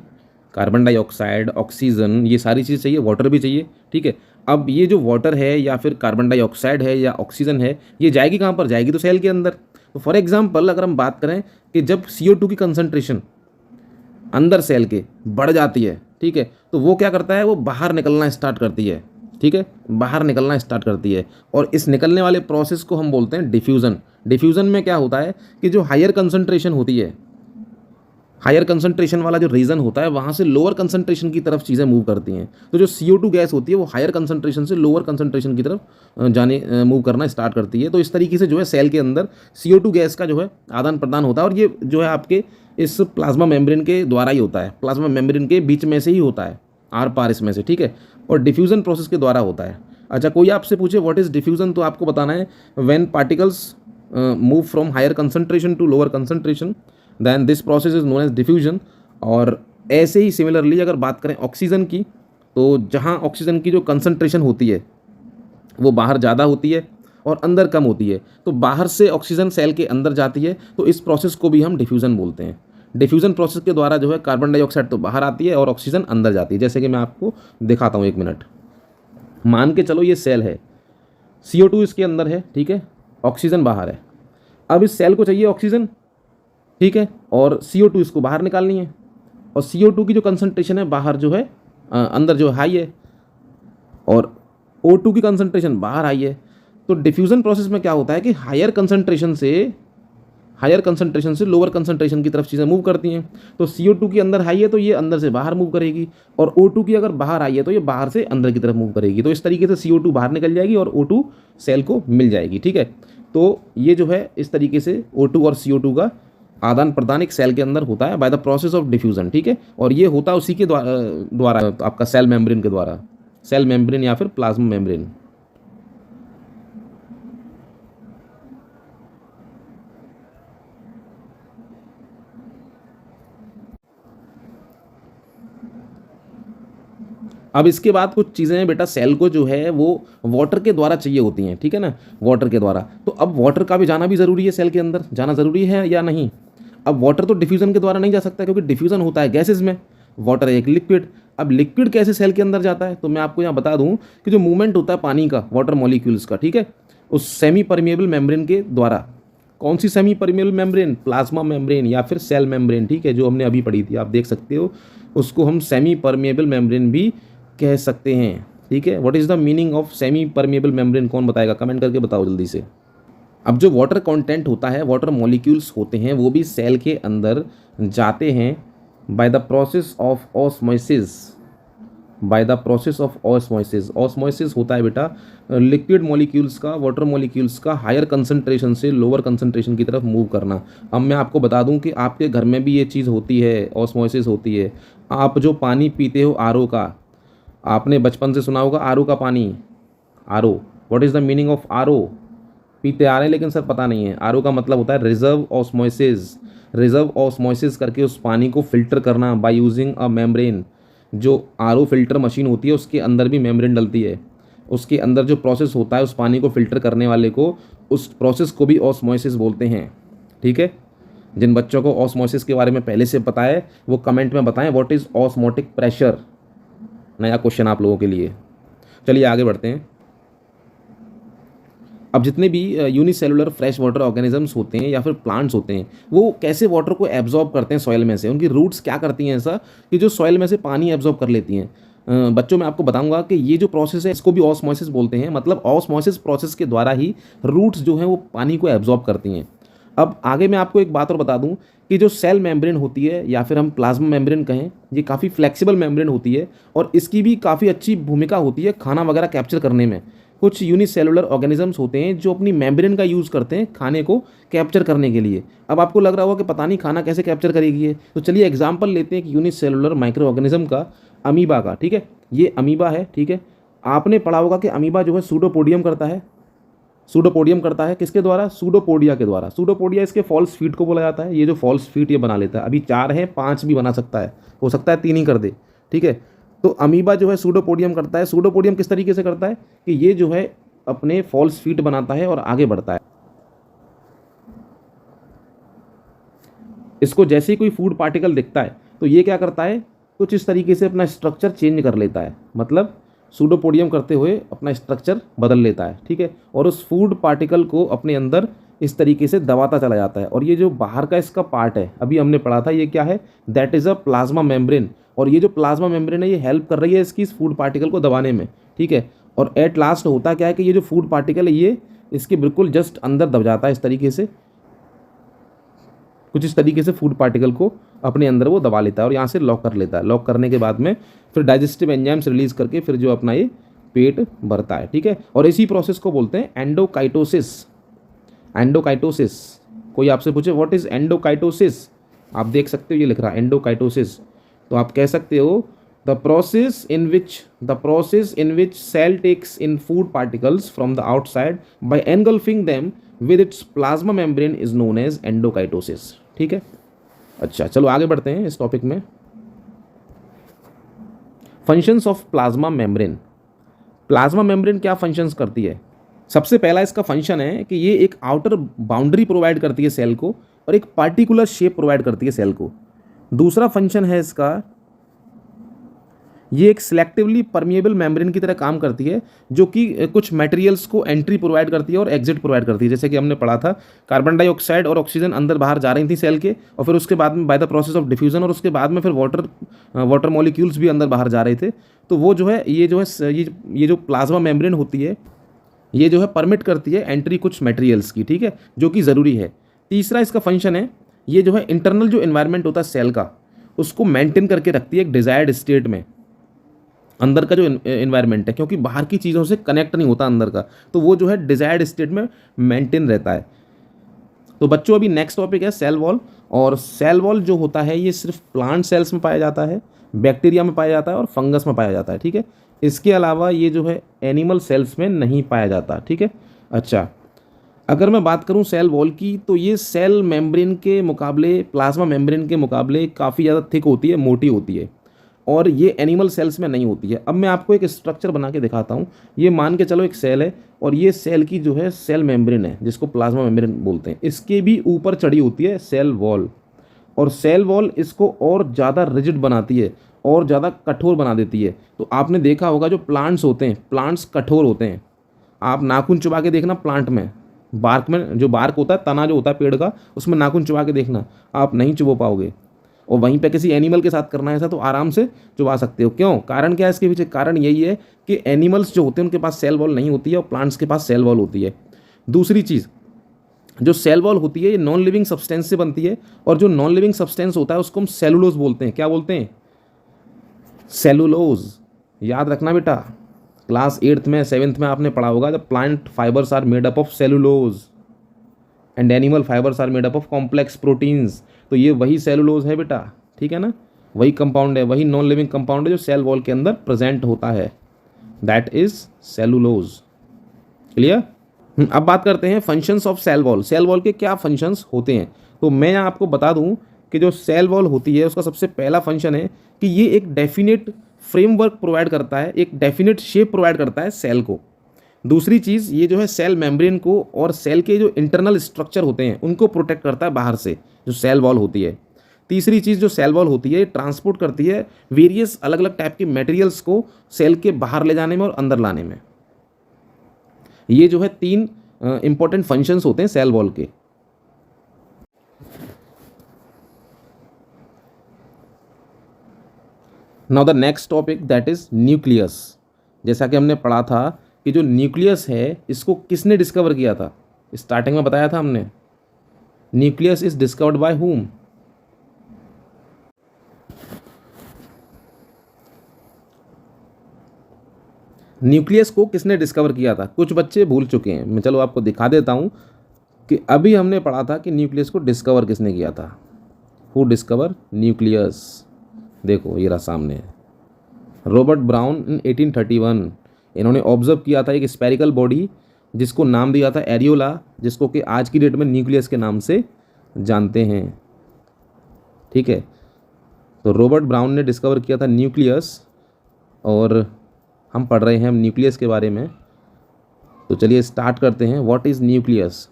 कार्बन डाइऑक्साइड, ऑक्सीजन, ये सारी चीज़ चाहिए, वाटर भी चाहिए, ठीक है? अब ये जो वाटर है या फिर कार्बन डाइऑक्साइड है या ऑक्सीजन है, ये जाएगी कहाँ पर? जाएगी तो सेल के अंदर। तो फॉर एग्जांपल अगर हम बात करें कि जब CO2 की कंसनट्रेशन अंदर सेल के बढ़ जाती है, ठीक है, तो वो क्या करता है, वो बाहर निकलना स्टार्ट करती है, ठीक है? बाहर निकलना स्टार्ट करती है। और इस निकलने वाले प्रोसेस को हम बोलते हैं डिफ्यूज़न। डिफ्यूज़न में क्या होता है कि जो हायर कंसनट्रेशन होती है, हायर कंसंट्रेशन वाला जो रीजन होता है, वहाँ से लोअर कंसंट्रेशन की तरफ चीज़ें मूव करती हैं। तो जो CO2 गैस होती है वो हायर कंसंट्रेशन से लोअर कंसंट्रेशन की तरफ मूव करना स्टार्ट करती है। तो इस तरीके से जो है सेल के अंदर CO2 गैस का जो है आदान प्रदान होता है। और ये जो है आपके इस प्लाज्मा मेम्ब्रेन के द्वारा ही होता है, प्लाज्मा मेम्ब्रेन के बीच में से ही होता है, आर पार इसमें से, ठीक है? और डिफ्यूज़न प्रोसेस के द्वारा होता है। अच्छा, कोई आपसे पूछे व्हाट इज़ डिफ्यूज़न, तो आपको बताना है when particles move from higher concentration to lower concentration, then this process is known as diffusion. और ऐसे ही सिमिलरली अगर बात करें ऑक्सीजन की, तो जहाँ ऑक्सीजन की जो कंसंट्रेशन होती है वो बाहर ज़्यादा होती है और अंदर कम होती है, तो बाहर से ऑक्सीजन सेल के अंदर जाती है, तो इस प्रोसेस को भी हम डिफ्यूज़न बोलते हैं। डिफ्यूज़न प्रोसेस के द्वारा जो है कार्बन डाइऑक्साइड तो बाहर आती है और ऑक्सीजन अंदर जाती है। जैसे कि मैं आपको दिखाता हूँ, 1 मिनट। मान के चलो ये सेल है, CO2 इसके अंदर है, ठीक है, ऑक्सीजन बाहर है। अब इस सेल को चाहिए ऑक्सीजन, ठीक है, और CO2 इसको बाहर निकालनी है, और CO2 की जो कंसंट्रेशन है बाहर जो है अंदर जो हाई है, और O2 की कंसंट्रेशन बाहर हाई है। तो डिफ्यूज़न प्रोसेस में क्या होता है कि हायर कंसंट्रेशन से लोअर कंसंट्रेशन की तरफ चीज़ें मूव करती हैं। तो CO2 की अंदर हाई है तो ये अंदर से बाहर मूव करेगी, और O2 की अगर बाहर आई है तो ये बाहर से अंदर की तरफ मूव करेगी। तो इस तरीके से CO2 बाहर निकल जाएगी और O2 सेल को मिल जाएगी, ठीक है। तो ये जो है इस तरीके से O2 और CO2 का आदान प्रदान एक सेल के अंदर होता है by the process of diffusion, ठीक है। और ये होता है उसी के द्वारा आपका सेल मेम्ब्रेन के द्वारा, सेल मेम्ब्रेन या फिर प्लाज्मा मेम्ब्रेन। अब इसके बाद कुछ चीज़ें बेटा सेल को जो है वो वाटर के द्वारा चाहिए होती हैं, ठीक है ना, वाटर के द्वारा। तो अब वाटर का भी जाना भी ज़रूरी है, सेल के अंदर जाना ज़रूरी है या नहीं। अब वाटर तो डिफ्यूज़न के द्वारा नहीं जा सकता, क्योंकि डिफ्यूज़न होता है गैसेज में, वाटर है एक लिक्विड। अब लिक्विड कैसे सेल के अंदर जाता है, तो मैं आपको यहाँ बता दूँ कि जो मूवमेंट होता है पानी का, वाटर मॉलिक्यूल्स का, ठीक है, उस सेमी परमिएबल मेम्ब्रेन के द्वारा। कौन सी semi permeable membrane, plasma membrane या फिर सेल मेम्ब्रेन, ठीक है, जो हमने अभी पढ़ी थी, आप देख सकते हो, उसको हम सेमी परमिएबल मेम्ब्रेन भी कह सकते हैं, ठीक है। What is the meaning of semi permeable membrane, कौन बताएगा, कमेंट करके बताओ जल्दी से। अब जो वाटर कंटेंट होता है, वाटर मॉलिक्यूल्स होते हैं, वो भी सेल के अंदर जाते हैं by the process of osmosis, by the process of osmosis. Osmosis होता है बेटा लिक्विड मॉलिक्यूल्स का, वाटर मॉलिक्यूल्स का हायर कंसंट्रेशन से लोअर कंसंट्रेशन की तरफ मूव करना। अब मैं आपको बता दूं कि आपके घर में भी ये चीज़ होती है, ऑस्मोसिस होती है। आप जो पानी पीते हो आरओ का, आपने बचपन से सुना होगा आरओ का पानी, RO, what is the meaning of RO, पीते आ रहे हैं लेकिन सर पता नहीं है। आरओ का मतलब होता है रिजर्व ऑस्मोसिस, रिजर्व ऑस्मोसिस करके उस पानी को फिल्टर करना बाय यूजिंग अ मेम्ब्रेन। जो आरओ फिल्टर मशीन होती है उसके अंदर भी मेम्ब्रेन डलती है, उसके अंदर जो प्रोसेस होता है उस पानी को फिल्टर करने वाले को, उस प्रोसेस को भी ऑस्मोसिस बोलते हैं, ठीक है। जिन बच्चों को ऑस्मोसिस के बारे में पहले से पता है वो कमेंट में बताएं व्हाट इज़ ऑस्मोटिक प्रेशर, नया क्वेश्चन आप लोगों के लिए। चलिए आगे बढ़ते हैं। अब जितने भी यूनिसेलुलर फ्रेश वाटर ऑर्गेनिजम्स होते हैं या फिर प्लांट्स होते हैं, वो कैसे वाटर को एब्जॉर्ब करते हैं सॉइल में से, उनकी रूट्स क्या करती हैं ऐसा कि जो सॉइल में से पानी एब्जॉर्ब कर लेती हैं। बच्चों मैं आपको बताऊंगा कि ये जो प्रोसेस है इसको भी ऑस्मोसिस बोलते हैं। मतलब ऑस्मोसिस प्रोसेस के द्वारा ही रूट्स जो हैं वो पानी को एब्जॉर्ब करती हैं। अब आगे मैं आपको एक बात और बता दूं कि जो सेल मेम्ब्रेन होती है या फिर हम प्लाज्मा मेम्ब्रेन कहें, ये काफ़ी फ्लेक्सिबल मेम्ब्रेन होती है और इसकी भी काफ़ी अच्छी भूमिका होती है खाना वगैरह कैप्चर करने में। कुछ यूनिसेलुलर ऑर्गेनिजम्स होते हैं जो अपनी मेम्ब्रेन का यूज़ करते हैं खाने को कैप्चर करने के लिए। अब आपको लग रहा होगा कि पता नहीं खाना कैसे कैप्चर करेगी ये, तो चलिए एग्जाम्पल लेते हैं कि यूनिसेलुलर माइक्रो ऑर्गेनिज्म का, अमीबा का, ठीक है। ये अमीबा है, ठीक है। आपने पढ़ा होगा कि अमीबा जो है सूडोपोडियम करता है, सूडोपोडियम करता है किसके द्वारा, सूडोपोडिया के द्वारा। सूडोपोडिया इसके फॉल्स फीट को बोला जाता है। ये जो फॉल्स फीट ये बना लेता है, अभी 4 है, 5 भी बना सकता है, हो सकता है 3 ही कर दे, ठीक है। तो अमीबा जो है सूडोपोडियम करता है। सूडोपोडियम किस तरीके से करता है कि ये जो है अपने फॉल्स फीट बनाता है और आगे बढ़ता है। इसको जैसे ही कोई फूड पार्टिकल दिखता है तो ये क्या करता है, कुछ इस तरीके से अपना स्ट्रक्चर चेंज कर लेता है, मतलब सूडोपोडियम करते हुए अपना स्ट्रक्चर बदल लेता है, ठीक है। और उस फूड पार्टिकल को अपने अंदर इस तरीके से दबाता चला जाता है। और ये जो बाहर का इसका पार्ट है, अभी हमने पढ़ा था, ये क्या है, that is a plasma membrane. और ये जो प्लाज्मा मेम्ब्रेन है ये हेल्प कर रही है इसकी इस फूड पार्टिकल को दबाने में, ठीक है। और एट लास्ट होता क्या है कि ये जो फूड पार्टिकल है ये इसके बिल्कुल जस्ट अंदर दब जाता है, इस तरीके से, कुछ इस तरीके से फूड पार्टिकल को अपने अंदर वो दबा लेता है और यहाँ से लॉक कर लेता है। लॉक करने के बाद में फिर डाइजेस्टिव एंजाइम्स रिलीज करके फिर जो अपना ये पेट भरता है, ठीक है। और इसी प्रोसेस को बोलते हैं एंडोकाइटोसिस। एंडोकाइटोसिस, कोई आपसे पूछे व्हाट इज एंडोकाइटोसिस, आप देख सकते हो ये लिख रहा है एंडोकाइटोसिस, तो आप कह सकते हो the process in which cell takes in food particles from the outside by engulfing them with its plasma membrane is known as endocytosis, ठीक है। अच्छा चलो आगे बढ़ते हैं इस टॉपिक में। Functions of plasma membrane. Plasma membrane क्या फंक्शंस करती है? सबसे पहला इसका फंक्शन है कि ये एक आउटर बाउंड्री प्रोवाइड करती है सेल को और एक पार्टिकुलर शेप प्रोवाइड करती है सेल को। दूसरा फंक्शन है इसका, ये एक सिलेक्टिवली परमिएबल मेम्ब्रेन की तरह काम करती है, जो कि कुछ मटेरियल्स को एंट्री प्रोवाइड करती है और एग्जिट प्रोवाइड करती है। जैसे कि हमने पढ़ा था, कार्बन डाइऑक्साइड और ऑक्सीजन अंदर बाहर जा रही थी सेल के, और फिर उसके बाद में by the process of diffusion, और उसके बाद में फिर वाटर मॉलिक्यूल्स भी अंदर बाहर जा रहे थे। तो वो जो है ये जो प्लाज्मा मेम्ब्रेन होती है, ये जो है परमिट करती है एंट्री कुछ मटेरियल्स की, ठीक है, जो कि ज़रूरी है। तीसरा इसका फंक्शन है, ये जो है इंटरनल जो इन्वायरमेंट होता है सेल का, उसको मेंटेन करके रखती है एक डिजायर्ड स्टेट में। अंदर का जो इन्वायरमेंट है, क्योंकि बाहर की चीज़ों से कनेक्ट नहीं होता अंदर का, तो वो जो है डिजायर्ड स्टेट में मेंटेन रहता है। तो बच्चों अभी नेक्स्ट टॉपिक है सेल वॉल। और सेल वॉल जो होता है ये सिर्फ प्लांट सेल्स में पाया जाता है, बैक्टीरिया में पाया जाता है और फंगस में पाया जाता है, ठीक है। इसके अलावा ये जो है एनिमल सेल्स में नहीं पाया जाता, ठीक है। अच्छा, अगर मैं बात करूं सेल वॉल की, तो ये सेल मेम्ब्रेन के मुकाबले, प्लाज्मा मेम्ब्रेन के मुकाबले काफ़ी ज़्यादा थिक होती है, मोटी होती है, और ये एनिमल सेल्स में नहीं होती है। अब मैं आपको एक स्ट्रक्चर बना के दिखाता हूँ। ये मान के चलो एक सेल है, और ये सेल की जो है सेल मेम्ब्रेन है, जिसको प्लाज्मा मेम्ब्रेन बोलते हैं, इसके भी ऊपर चढ़ी होती है सेल वॉल। और सेल वॉल इसको और ज़्यादा रिजिड बनाती है और ज़्यादा कठोर बना देती है। तो आपने देखा होगा जो प्लांट्स होते हैं, प्लांट्स कठोर होते हैं। आप नाखून चुबा के देखना प्लांट में, बार्क में, जो बार्क होता है, तना जो होता है पेड़ का, उसमें नाखून चुबा के देखना, आप नहीं चुबो पाओगे। और वहीं पे किसी एनिमल के साथ करना है ऐसा, तो आराम से चुबा सकते हो। क्यों? कारण क्या है इसके पीछे? कारण यही है कि एनिमल्स जो होते हैं उनके पास सेल वॉल नहीं होती है और प्लांट्स के पास सेल वॉल होती है। दूसरी चीज़, जो सेल वॉल होती है ये नॉन लिविंग सब्सटेंस से बनती है, और जो नॉन लिविंग सब्सटेंस होता है उसको हम सेलुलोज बोलते हैं। क्या बोलते हैं? सेलुलोज। याद रखना बेटा, क्लास 8th में 7th में आपने पढ़ा होगा, जब plant fibres are made up of cellulose and animal fibres are made up of complex proteins. तो ये वही सेलुलोज है बेटा, ठीक है ना, वही कंपाउंड है, वही नॉन लिविंग कंपाउंड है जो सेल वॉल के अंदर प्रेजेंट होता है, दैट इज सेलुलोज। क्लियर? अब बात करते हैं functions of cell wall. Cell wall के क्या फंक्शंस होते हैं? तो मैं आपको बता दूं कि जो सेल वॉल होती है उसका सबसे पहला फंक्शन है कि ये एक डेफिनेट फ्रेमवर्क प्रोवाइड करता है, एक डेफिनेट शेप प्रोवाइड करता है सेल को। दूसरी चीज़, ये जो है सेल मेम्ब्रेन को और सेल के जो इंटरनल स्ट्रक्चर होते हैं उनको प्रोटेक्ट करता है बाहर से, जो सेल वॉल होती है। तीसरी चीज़, जो सेल वॉल होती है ट्रांसपोर्ट करती है वेरियस अलग अलग टाइप के मटेरियल्स को सेल के बाहर ले जाने में और अंदर लाने में। ये जो है 3 इंपॉर्टेंट फंक्शंस होते हैं सेल वॉल के। Now the next topic that is nucleus. जैसा कि हमने पढ़ा था कि जो न्यूक्लियस है इसको किसने डिस्कवर किया था? स्टार्टिंग में बताया था हमने, nucleus is discovered by whom? Nucleus को किसने डिस्कवर किया था? कुछ बच्चे भूल चुके हैं, मैं चलो आपको दिखा देता हूं कि अभी हमने पढ़ा था कि न्यूक्लियस को डिस्कवर किसने किया था। Who discover nucleus? देखो ये रहा सामने, रॉबर्ट ब्राउन इन 1831। इन्होंने ऑब्जर्व किया था एक स्पेरिकल बॉडी जिसको नाम दिया था एरियोला, जिसको कि आज की डेट में न्यूक्लियस के नाम से जानते हैं, ठीक है। तो रॉबर्ट ब्राउन ने डिस्कवर किया था न्यूक्लियस, और हम पढ़ रहे हैं न्यूक्लियस के बारे में। तो चलिए स्टार्ट करते हैं। What is nucleus?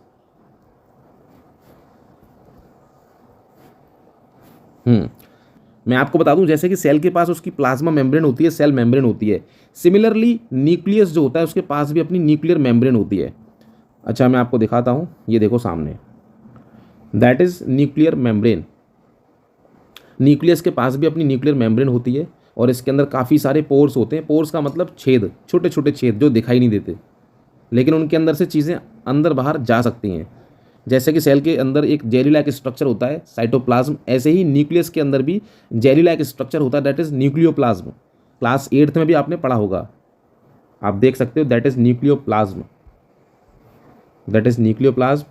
मैं आपको बता दूं, जैसे कि सेल के पास उसकी प्लाज्मा मेम्ब्रेन होती है, सेल मेम्ब्रेन होती है, सिमिलरली न्यूक्लियस जो होता है उसके पास भी अपनी न्यूक्लियर मेम्ब्रेन होती है। अच्छा, मैं आपको दिखाता हूं, ये देखो सामने, that is nuclear membrane. Nucleus के पास भी अपनी न्यूक्लियर मेम्ब्रेन होती है, और इसके अंदर काफ़ी सारे पोर्स होते हैं। पोर्स का मतलब छेद, छोटे छोटे छेद जो दिखाई नहीं देते, लेकिन उनके अंदर से चीज़ें अंदर बाहर जा सकती हैं। जैसे कि सेल के अंदर एक जेली लाइक स्ट्रक्चर होता है साइटोप्लाज्म, ऐसे ही न्यूक्लियस के अंदर भी जेली लाइक स्ट्रक्चर होता है, that is nucleoplasm. Class 8th में भी आपने पढ़ा होगा, आप देख सकते हो, that is nucleoplasm, that is nucleoplasm.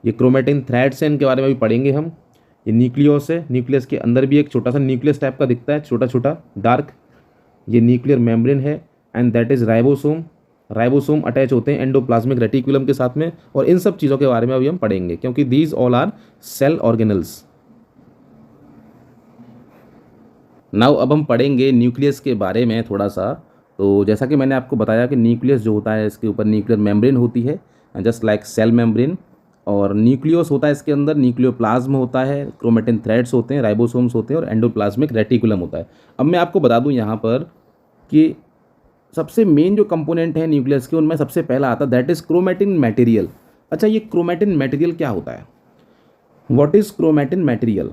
ये क्रोमेटिन थ्रेड्स हैं, इनके बारे में भी पढ़ेंगे हम। ये न्यूक्लियस है, न्यूक्लियस के अंदर भी एक छोटा सा न्यूक्लियस टाइप का दिखता है, छोटा छोटा डार्क, ये न्यूक्लियर मेम्ब्रेन है, and that is ribosome. Ribosome attach होते हैं एंडोप्लाज्मिक रेटिकुलम के साथ में, और इन सब चीज़ों के बारे में अभी हम पढ़ेंगे, क्योंकि these all are cell organelles. Now अब हम पढ़ेंगे न्यूक्लियस के बारे में थोड़ा सा। तो जैसा कि मैंने आपको बताया कि न्यूक्लियस जो होता है इसके ऊपर न्यूक्लियर मेम्ब्रेन होती है, जस्ट लाइक सेल मेम्ब्रेन, और न्यूक्लियस होता है इसके अंदर, न्यूक्लियोप्लाज्म होता है, क्रोमेटिन थ्रेड्स होते हैं, राइबोसोम्स होते हैं और एंडोप्लाज्मिक रेटिकुलम होता है। अब मैं आपको बता दूं यहाँ पर कि सबसे मेन जो कंपोनेंट है न्यूक्लियस के, उनमें सबसे पहला आता है दैट इज क्रोमेटिन मटेरियल। अच्छा, ये क्रोमेटिन मटेरियल क्या होता है? What is chromatin material?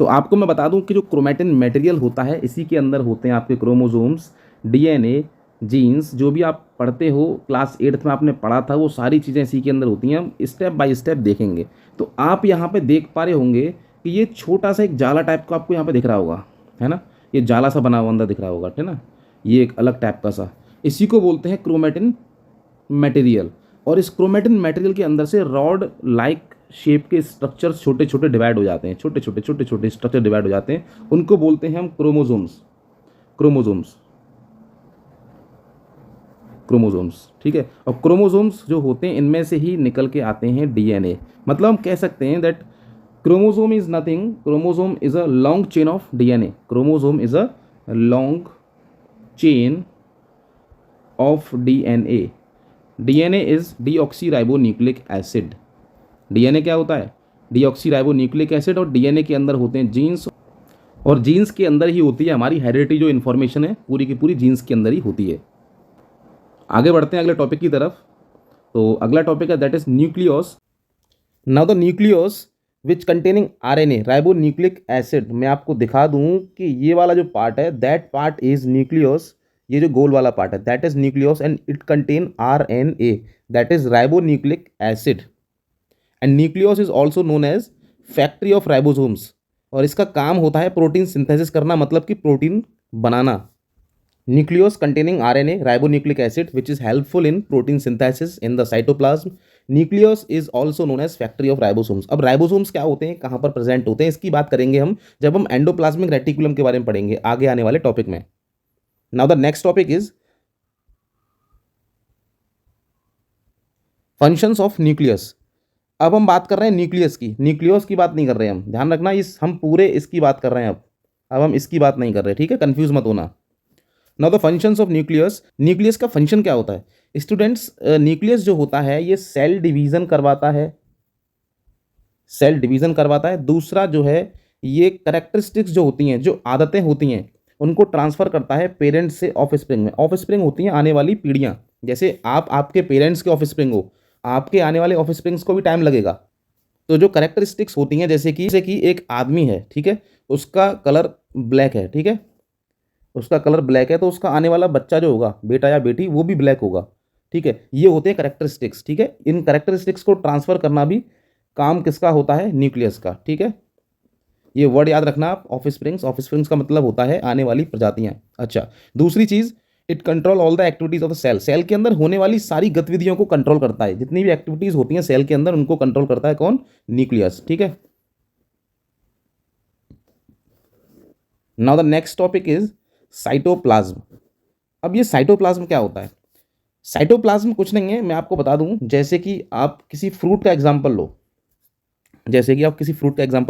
तो आपको मैं बता दूं कि जो क्रोमेटिन मटेरियल होता है, इसी के अंदर होते हैं आपके क्रोमोसोम्स, डीएनए, जीन्स, जो भी आप पढ़ते हो क्लास 8th में आपने पढ़ा था, वो सारी चीज़ें इसी के अंदर होती हैं। हम स्टेप बाय स्टेप देखेंगे। तो आप यहाँ पे देख पा रहे होंगे कि ये छोटा सा एक जाला टाइप का आपको यहाँ पे दिख रहा होगा, है ना? ये जाला सा बना हुआ अंदर दिख रहा होगा, है ना? ये एक अलग टाइप का सा, इसी को बोलते हैं क्रोमेटिन मटेरियल। और इस क्रोमेटिन मटेरियल के अंदर से रॉड लाइक शेप के स्ट्रक्चर्स छोटे छोटे डिवाइड हो जाते हैं, छोटे छोटे स्ट्रक्चर डिवाइड हो जाते हैं, उनको बोलते हैं हम क्रोमोसोम्स। क्रोमोसोम्स, क्रोमोसोम्स, ठीक है। और क्रोमोसोम्स जो होते हैं, इनमें से ही निकल के आते हैं डीएनए। मतलब हम कह सकते हैं that chromosome is nothing, chromosome is a long chain of DNA. Chromosome is a long chain of DNA. DNA is deoxyribonucleic acid. DNA क्या होता है? Deoxyribonucleic acid. और डीएनए के अंदर होते हैं जीन्स, और जीन्स के अंदर ही होती है हमारी हेरिडिटी। जो इन्फॉर्मेशन है पूरी की पूरी जीन्स के अंदर ही होती है। आगे बढ़ते हैं अगले टॉपिक की तरफ। तो अगला टॉपिक है that is nucleolus. Now the nucleolus which containing RNA, ribonucleic acid. मैं आपको दिखा दूं कि ये वाला जो पार्ट है, दैट पार्ट इज न्यूक्लियोस। ये जो गोल वाला पार्ट है, that is nucleolus and it contain RNA, that is ribonucleic acid. And nucleolus is also known as factory of ribosomes. और इसका काम होता है प्रोटीन सिंथेसिस करना, मतलब कि प्रोटीन बनाना। Nucleolus containing RNA, ribonucleic acid, which is helpful in protein synthesis in the cytoplasm. Nucleus is also known as factory of ribosomes. अब राइबोसोम्स क्या होते हैं, कहाँ पर प्रेजेंट होते हैं, इसकी बात करेंगे हम जब हम एंडोप्लाज्मिक रेटिकुलम के बारे में पढ़ेंगे आगे आने वाले टॉपिक में। Now the next topic is functions of nucleus. अब हम बात कर रहे हैं न्यूक्लियस की, न्यूक्लियस की बात नहीं कर रहे हैं हम, ध्यान रखना, इस हम पूरे इसकी बात कर रहे हैं। अब हम इसकी बात नहीं कर रहे, ठीक है, कंफ्यूज मत होना। Now the functions of nucleus. Nucleus का फंक्शन क्या होता है स्टूडेंट्स? न्यूक्लियस जो होता है ये सेल डिवीजन करवाता है, सेल डिवीजन करवाता है। दूसरा जो है, ये करेक्टरिस्टिक्स जो होती हैं, जो आदतें होती हैं, उनको ट्रांसफर करता है पेरेंट्स से ऑफस्प्रिंग में। ऑफस्प्रिंग होती हैं आने वाली पीढ़ियां। जैसे आप आपके पेरेंट्स के ऑफस्प्रिंग हो, आपके आने वाले ऑफस्प्रिंग्स को भी टाइम लगेगा। तो जो करेक्टरिस्टिक्स होती हैं, जैसे कि एक आदमी है, ठीक है, उसका कलर ब्लैक है, ठीक है, उसका कलर ब्लैक है, तो उसका आने वाला बच्चा जो होगा, बेटा या बेटी, वो भी ब्लैक होगा, ठीक है। ये होते हैं करेक्टरिस्टिक्स, ठीक है। इन करेक्टरिस्टिक्स को ट्रांसफर करना भी काम किसका होता है? न्यूक्लियस का, ठीक है। ये वर्ड याद रखना आप, ऑफस्प्रिंग्स। ऑफस्प्रिंग्स का मतलब होता है आने वाली प्रजातियां। अच्छा, दूसरी चीज, it control all the activities of the cell. Cell के अंदर होने वाली सारी गतिविधियों को कंट्रोल करता है। जितनी भी एक्टिविटीज होती हैं सेल के अंदर, उनको कंट्रोल करता है कौन? न्यूक्लियस, ठीक है। Now the next topic is cytoplasm. अब ये साइटोप्लाज्म क्या होता है? साइटोप्लाज्म कुछ नहीं है, मैं आपको बता दूं। जैसे कि आप किसी फ्रूट का एग्जांपल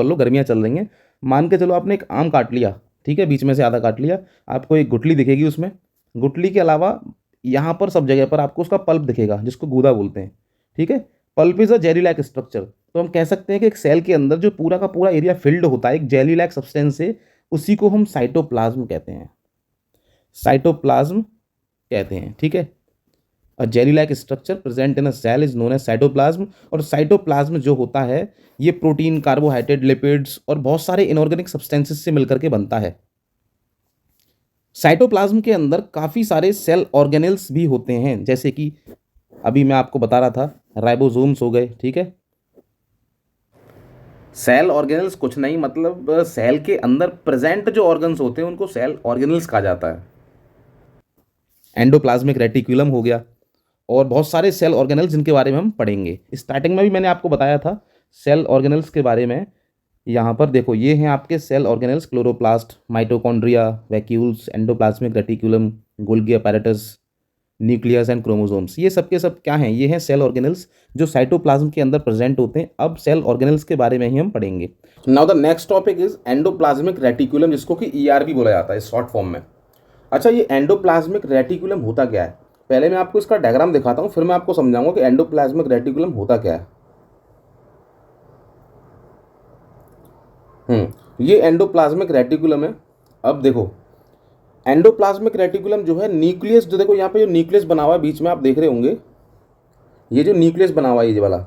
लो, गर्मियां चल रही हैं, मान के चलो आपने एक आम काट लिया, ठीक है, बीच में से आधा काट लिया, आपको एक गुठली दिखेगी उसमें। गुठली के अलावा यहाँ पर सब जगह पर आपको उसका पल्प दिखेगा, जिसको गूदा बोलते हैं, ठीक है। Pulp is a jelly like structure. तो हम कह सकते हैं कि एक सेल के अंदर जो पूरा का पूरा एरिया फिल्ड होता है एक जेली लाइक सब्सटेंस से, उसी को हम साइटोप्लाज्म कहते हैं, साइटोप्लाज्म कहते हैं, ठीक है। A jelly like structure present in a cell is known as cytoplasm. और साइटोप्लाज्म जो होता है, ये प्रोटीन, कार्बोहाइड्रेट, लिपिड्स और बहुत सारे इनऑर्गेनिक सब्सटेंसेस से मिलकर के बनता है। साइटोप्लाज्म के अंदर काफ़ी सारे सेल ऑर्गेनेल्स भी होते हैं, जैसे कि अभी मैं आपको बता रहा था, राइबोसोम्स हो गए, ठीक है। सेल ऑर्गेनल्स कुछ नहीं, मतलब सेल के अंदर प्रेजेंट जो ऑर्गन्स होते हैं उनको सेल ऑर्गेनल्स कहा जाता है। एंडोप्लाज्मिक रेटिकुलम हो गया, और बहुत सारे सेल ऑर्गेनल्स जिनके बारे में हम पढ़ेंगे। स्टार्टिंग में भी मैंने आपको बताया था सेल ऑर्गेनल्स के बारे में। यहाँ पर देखो, ये हैं आपके cell organelles: chloroplast, mitochondria, vacuoles, endoplasmic reticulum, Golgi apparatus, nucleus and chromosomes. ये सब के सब क्या हैं? ये हैं सेल ऑर्गेनल्स जो साइटोप्लाज्म के अंदर प्रेजेंट होते हैं। अब सेल ऑर्गेनल्स के बारे में ही हम पढ़ेंगे। Now the next topic is endoplasmic reticulum, जिसको कि ईआरबी बोला जाता है शॉर्ट फॉर्म में। अच्छा, ये एंडोप्लाज्मिक रेटिकुलम होता क्या है? पहले मैं आपको इसका डायग्राम दिखाता हूँ, फिर मैं आपको समझाऊंगा कि एंडोप्लाज्मिक रेटिकुलम होता क्या है। ये एंडोप्लाज्मिक रेटिकुलम है। अब देखो एंडोप्लाज्मिक रेटिकुलम जो है न्यूक्लियस, जो देखो यहाँ पे जो न्यूक्लियस बना हुआ है बीच में आप देख रहे होंगे, ये जो न्यूक्लियस बना हुआ है ये वाला,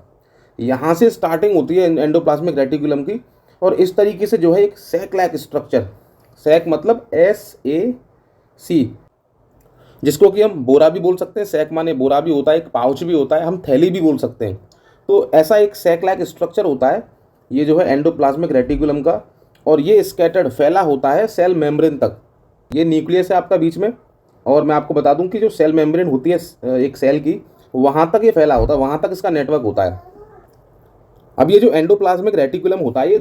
यहाँ से स्टार्टिंग होती है एंडोप्लाज्मिक रेटिकुलम की। और इस तरीके से जो है एक सैक लैक स्ट्रक्चर, सैक मतलब SAC, जिसको कि हम बोरा भी बोल सकते हैं, सैक माने बोरा भी होता है, एक पाउच भी होता है, हम थैली भी बोल सकते हैं। तो ऐसा एक सैक लैक स्ट्रक्चर होता है ये जो है एंडोप्लाज्मिक रेटिकुलम का। और ये स्कैटर्ड फैला होता है सेल मेम्ब्रेन तक। ये न्यूक्लियस है आपका बीच में, और मैं आपको बता दूं कि जो सेल मेम्ब्रेन होती है एक सेल की, वहाँ तक ये फैला होता है, वहाँ तक इसका नेटवर्क होता है। अब ये जो एंडोप्लाज्मिक रेटिकुलम होता है ये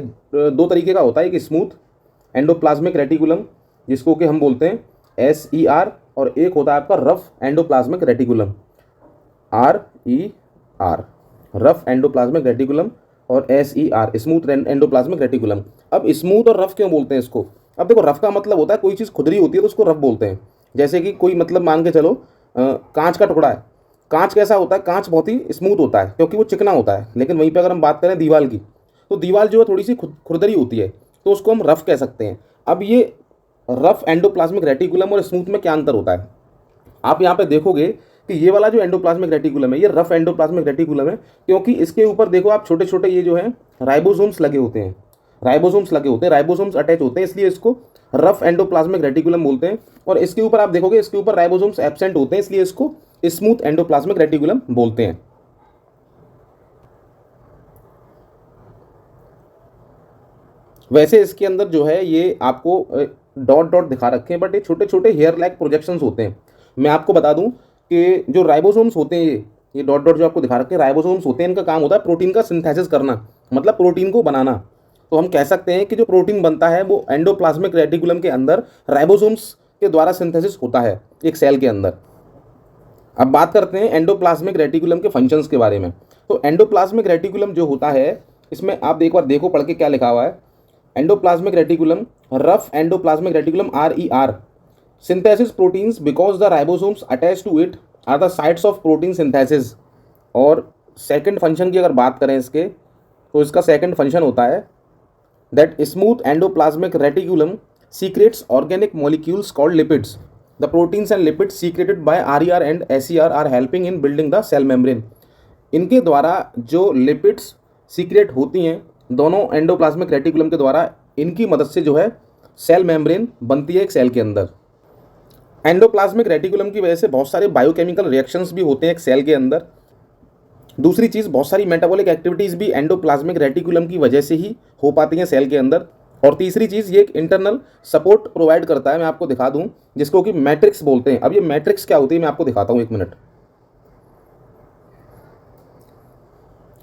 दो तरीके का होता है, एक स्मूथ एंडोप्लाज्मिक रेटिकुलम जिसको कि हम बोलते हैं SER, और एक होता है आपका rough endoplasmic reticulum RER, rough endoplasmic reticulum और SER स्मूथ एंडोप्लाज्मिक रेटिकुलम। अब स्मूथ और रफ क्यों बोलते हैं इसको? अब देखो रफ का मतलब होता है कोई चीज़ खुदरी होती है तो उसको रफ बोलते हैं। जैसे कि कोई मतलब मान के चलो कांच का टुकड़ा है, कांच कैसा होता है, कांच बहुत ही स्मूथ होता है क्योंकि वो चिकना होता है। लेकिन वहीं पे अगर हम बात करें दीवार की, तो दीवार जो है थोड़ी सी खुरदरी होती है, तो उसको हम रफ कह सकते हैं। अब ये रफ एंडोप्लाज्मिक रेटिकुलम और स्मूथ में क्या अंतर होता है, आप यहाँ पे देखोगे कि ये वाला जो एंडोप्लाज्मिक रेटिकुलम है ये रफ एंडोप्लाज्मिक रेटिकुलम है, क्योंकि इसके ऊपर देखो आप छोटे छोटे ये जो है राइबोसोम्स लगे होते हैं, राइबोसोम्स लगे होते हैं, राइबोसोम्स अटैच होते हैं, इसलिए इसको रफ एंडोप्लाज्मिक रेटिकुलम बोलते हैं। और इसके ऊपर आप देखोगे इसके ऊपर राइबोसोम्स एब्सेंट होते हैं, इसलिए इसको स्मूथ एंडोप्लाज्मिक रेटिकुलम बोलते हैं। वैसे इसके अंदर जो है ये आपको डॉट डॉट दिखा रखे हैं, बट ये छोटे छोटे हेयर लाइक प्रोजेक्शंस होते हैं। मैं आपको बता दूं कि जो राइबोसोम्स होते हैं, ये डॉट डॉट जो आपको दिखा रखे हैं राइबोसोम्स होते हैं, इनका काम होता है प्रोटीन का सिंथेसिस करना, मतलब प्रोटीन को बनाना। तो हम कह सकते हैं कि जो प्रोटीन बनता है वो एंडोप्लाज्मिक रेटिकुलम के अंदर राइबोसोम्स के द्वारा सिंथेसिस होता है एक सेल के अंदर। अब बात करते हैं एंडोप्लाज्मिक रेटिकुलम के फंक्शंस के बारे में। तो एंडोप्लाज्मिक रेटिकुलम जो होता है, इसमें आप एक बार देखो पढ़ के क्या लिखा हुआ है। Endoplasmic reticulum, rough endoplasmic reticulum RER, synthesis proteins because the ribosomes attached to it are the sites of protein synthesis। और सेकंड फंक्शन की अगर बात करें इसके, तो इसका सेकंड फंक्शन होता है that smooth endoplasmic reticulum secretes organic molecules called lipids। The proteins and lipids secreted by RER and SER are helping in building the cell membrane। इनके द्वारा जो लिपिड्स सीक्रेट होती हैं दोनों एंडोप्लाज्मिक रेटिकुलम के द्वारा, इनकी मदद से जो है सेल मेम्ब्रेन बनती है एक सेल के अंदर। एंडोप्लाज्मिक रेटिकुलम की वजह से बहुत सारे बायोकेमिकल रिएक्शंस भी होते हैं एक सेल के अंदर। दूसरी चीज़, बहुत सारी मेटाबॉलिक एक्टिविटीज़ भी एंडोप्लाज्मिक रेटिकुलम की वजह से ही हो पाती हैं सेल के अंदर। और तीसरी चीज़, ये एक इंटरनल सपोर्ट प्रोवाइड करता है। मैं आपको दिखा दूं जिसको कि मैट्रिक्स बोलते हैं। अब ये मैट्रिक्स क्या होती है मैं आपको दिखाता हूँ, एक मिनट।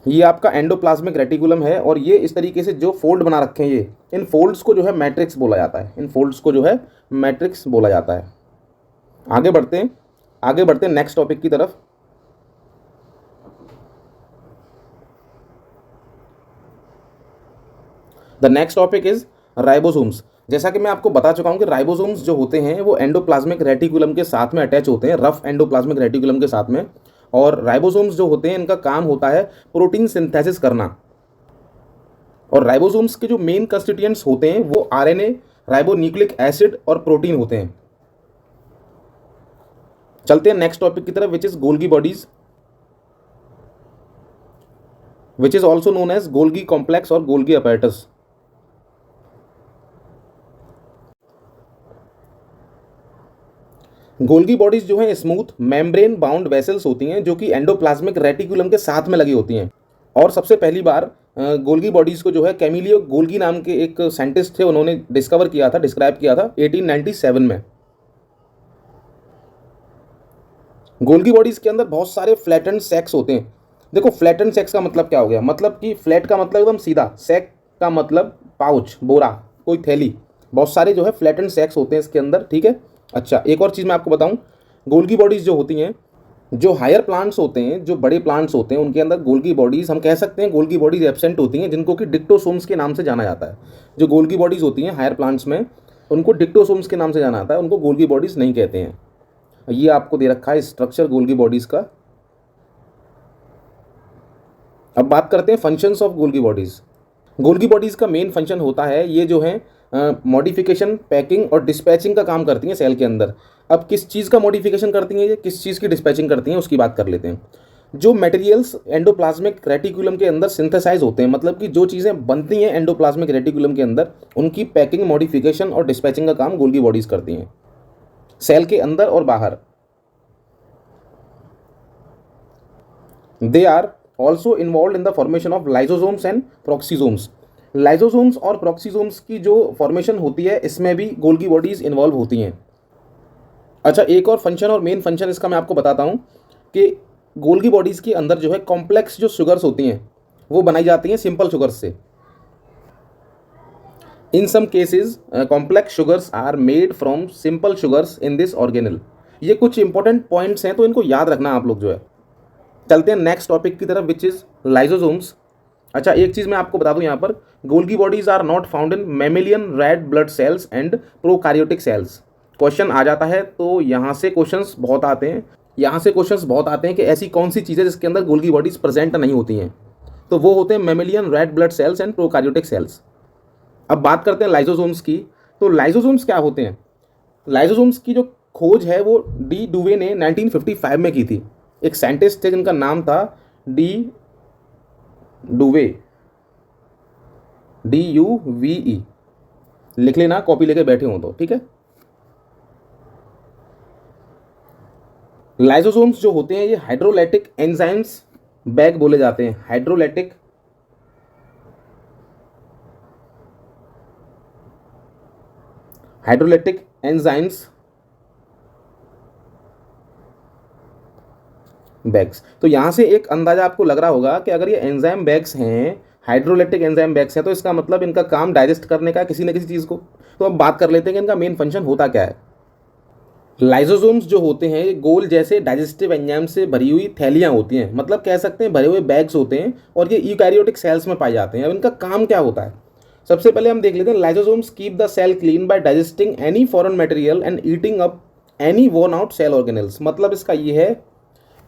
ये आपका एंडोप्लाज्मिक रेटिकुलम है और ये इस तरीके से जो फोल्ड बना रखे हैं, ये इन फोल्ड्स को जो है मैट्रिक्स बोला जाता है, इन फोल्ड्स को जो है मैट्रिक्स बोला जाता है। आगे बढ़ते हैं, आगे बढ़ते हैं नेक्स्ट टॉपिक की तरफ। The next topic is ribosomes. जैसा कि मैं आपको बता चुका हूं कि राइबोसोम्स जो होते हैं वो एंडोप्लाज्मिक रेटिकुलम के साथ में अटैच होते हैं, रफ एंडोप्लाज्मिक रेटिकुलम के साथ में। और राइबोसोम्स जो होते हैं इनका काम होता है प्रोटीन सिंथेसिस करना। और राइबोसोम्स के जो मेन कंस्टिट्यूएंट्स होते हैं वो RNA, राइबोन्यूक्लिक एसिड और प्रोटीन होते हैं। चलते हैं नेक्स्ट टॉपिक की तरफ, which is Golgi bodies, which is also known as Golgi complex और गोल्गी अपैरेटस। गोल्गी बॉडीज जो है स्मूथ मेम्ब्रेन बाउंड वेसल्स होती हैं जो कि एंडोप्लाज्मिक रेटिकुलम के साथ में लगी होती हैं। और सबसे पहली बार गोल्गी बॉडीज को जो है कैमिलियो गोल्गी नाम के एक साइंटिस्ट थे, उन्होंने डिस्कवर किया था, डिस्क्राइब किया था 1897 में। गोल्गी बॉडीज के अंदर बहुत सारे फ्लैटेंड सैक्स होते हैं। देखो फ्लैटेंड सैक्स का मतलब क्या हो गया, मतलब कि फ्लैट का मतलब एकदम सीधा, सैक का मतलब पाउच, बोरा, कोई थैली। बहुत सारे जो है फ्लैटेंड सैक्स होते हैं इसके अंदर, ठीक है। अच्छा, एक और चीज़ मैं आपको बताऊं, गोल्गी बॉडीज़ जो होती हैं, जो हायर प्लांट्स होते हैं, जो बड़े प्लांट्स होते हैं, उनके अंदर गोल्गी बॉडीज़, हम कह सकते हैं गोल्गी बॉडीज़ एब्सेंट होती हैं, जिनको कि डिक्टोसोम्स के नाम से जाना जाता है। जो गोल्गी बॉडीज़ होती हैं हायर प्लांट्स में, उनको डिक्टोसोम्स के नाम से जाना जाता है, उनको गोल्गी बॉडीज़ नहीं कहते हैं। ये आपको दे रखा है स्ट्रक्चर गोल्गी बॉडीज़ का। अब बात करते हैं functions of Golgi bodies. Golgi bodies का मेन फंक्शन होता है ये जो है मॉडिफिकेशन, पैकिंग और डिस्पैचिंग का काम करती हैं सेल के अंदर। अब किस चीज़ का मॉडिफिकेशन करती हैं ये, किस चीज़ की डिस्पैचिंग करती हैं, उसकी बात कर लेते हैं। जो मटेरियल्स एंडोप्लाज्मिक रेटिकुलम के अंदर सिंथेसाइज होते हैं, मतलब कि जो चीज़ें बनती हैं एंडोप्लाज्मिक रेटिकुलम के अंदर, उनकी पैकिंग, मॉडिफिकेशन और डिस्पैचिंग का काम गोल्गी बॉडीज़ करती हैं सेल के अंदर और बाहर। They are also involve in the formation of lysosomes and peroxisomes. Lysosomes और प्रोक्सीसोम्स की जो फॉर्मेशन होती है इसमें भी गोल्गी बॉडीज़ इन्वॉल्व होती हैं। अच्छा, एक और फंक्शन और मेन फंक्शन इसका मैं आपको बताता हूँ कि गोल्गी बॉडीज़ के अंदर जो है कॉम्प्लेक्स जो शुगर्स होती हैं वो बनाई जाती हैं सिंपल शुगर्स से। In some cases complex sugars are made from simple sugars in this organelle. ये कुछ इंपॉर्टेंट पॉइंट्स हैं तो इनको याद रखना आप लोग जो है। चलते हैं नेक्स्ट टॉपिक की तरफ विच इज़ लाइजोसोम्स। अच्छा, एक चीज़ मैं आपको बता दूं यहाँ पर, Golgi bodies are not found in mammalian red blood cells and prokaryotic cells. Question आ जाता है तो यहाँ से क्वेश्चंस बहुत आते हैं, कि ऐसी कौन सी चीज़ें जिसके अंदर गोल्गी बॉडीज प्रेजेंट नहीं होती हैं। तो वो होते हैं mammalian red blood cells and prokaryotic sales. अब बात करते हैं लाइजोसोम्स की। तो लाइजोसोम्स क्या होते हैं? लाइजोसोम्स की जो खोज है वो डी डुवे ने 1955 में की थी। एक साइंटिस्ट थे जिनका नाम था डी डुवे, DUVE। लिख लेना, कॉपी लेके बैठे हो तो, ठीक है। लाइसोसोम्स जो होते हैं ये हाइड्रोलाइटिक एंजाइम्स बैग बोले जाते हैं। Hydrolytic enzymes bags. तो यहाँ से एक अंदाजा आपको लग रहा होगा कि अगर ये एंजाइम बैग्स हैं, हाइड्रोलाइटिक एंजाइम बैग्स हैं, तो इसका मतलब इनका काम डाइजेस्ट करने का किसी न किसी चीज़ को। तो अब बात कर लेते हैं कि इनका मेन फंक्शन होता क्या है। लाइसोसोम्स जो होते हैं ये गोल जैसे डाइजेस्टिव एंजाइम से भरी हुई थैलियाँ होती हैं, मतलब कह सकते हैं भरे हुए बैग्स होते हैं, और ये यूकैरियोटिक सेल्स में पाए जाते हैं। अब इनका काम क्या होता है, सबसे पहले हम देख लेते हैं। Lysosomes keep the cell clean by digesting any foreign material and eating up any worn out cell organelles. मतलब इसका ये है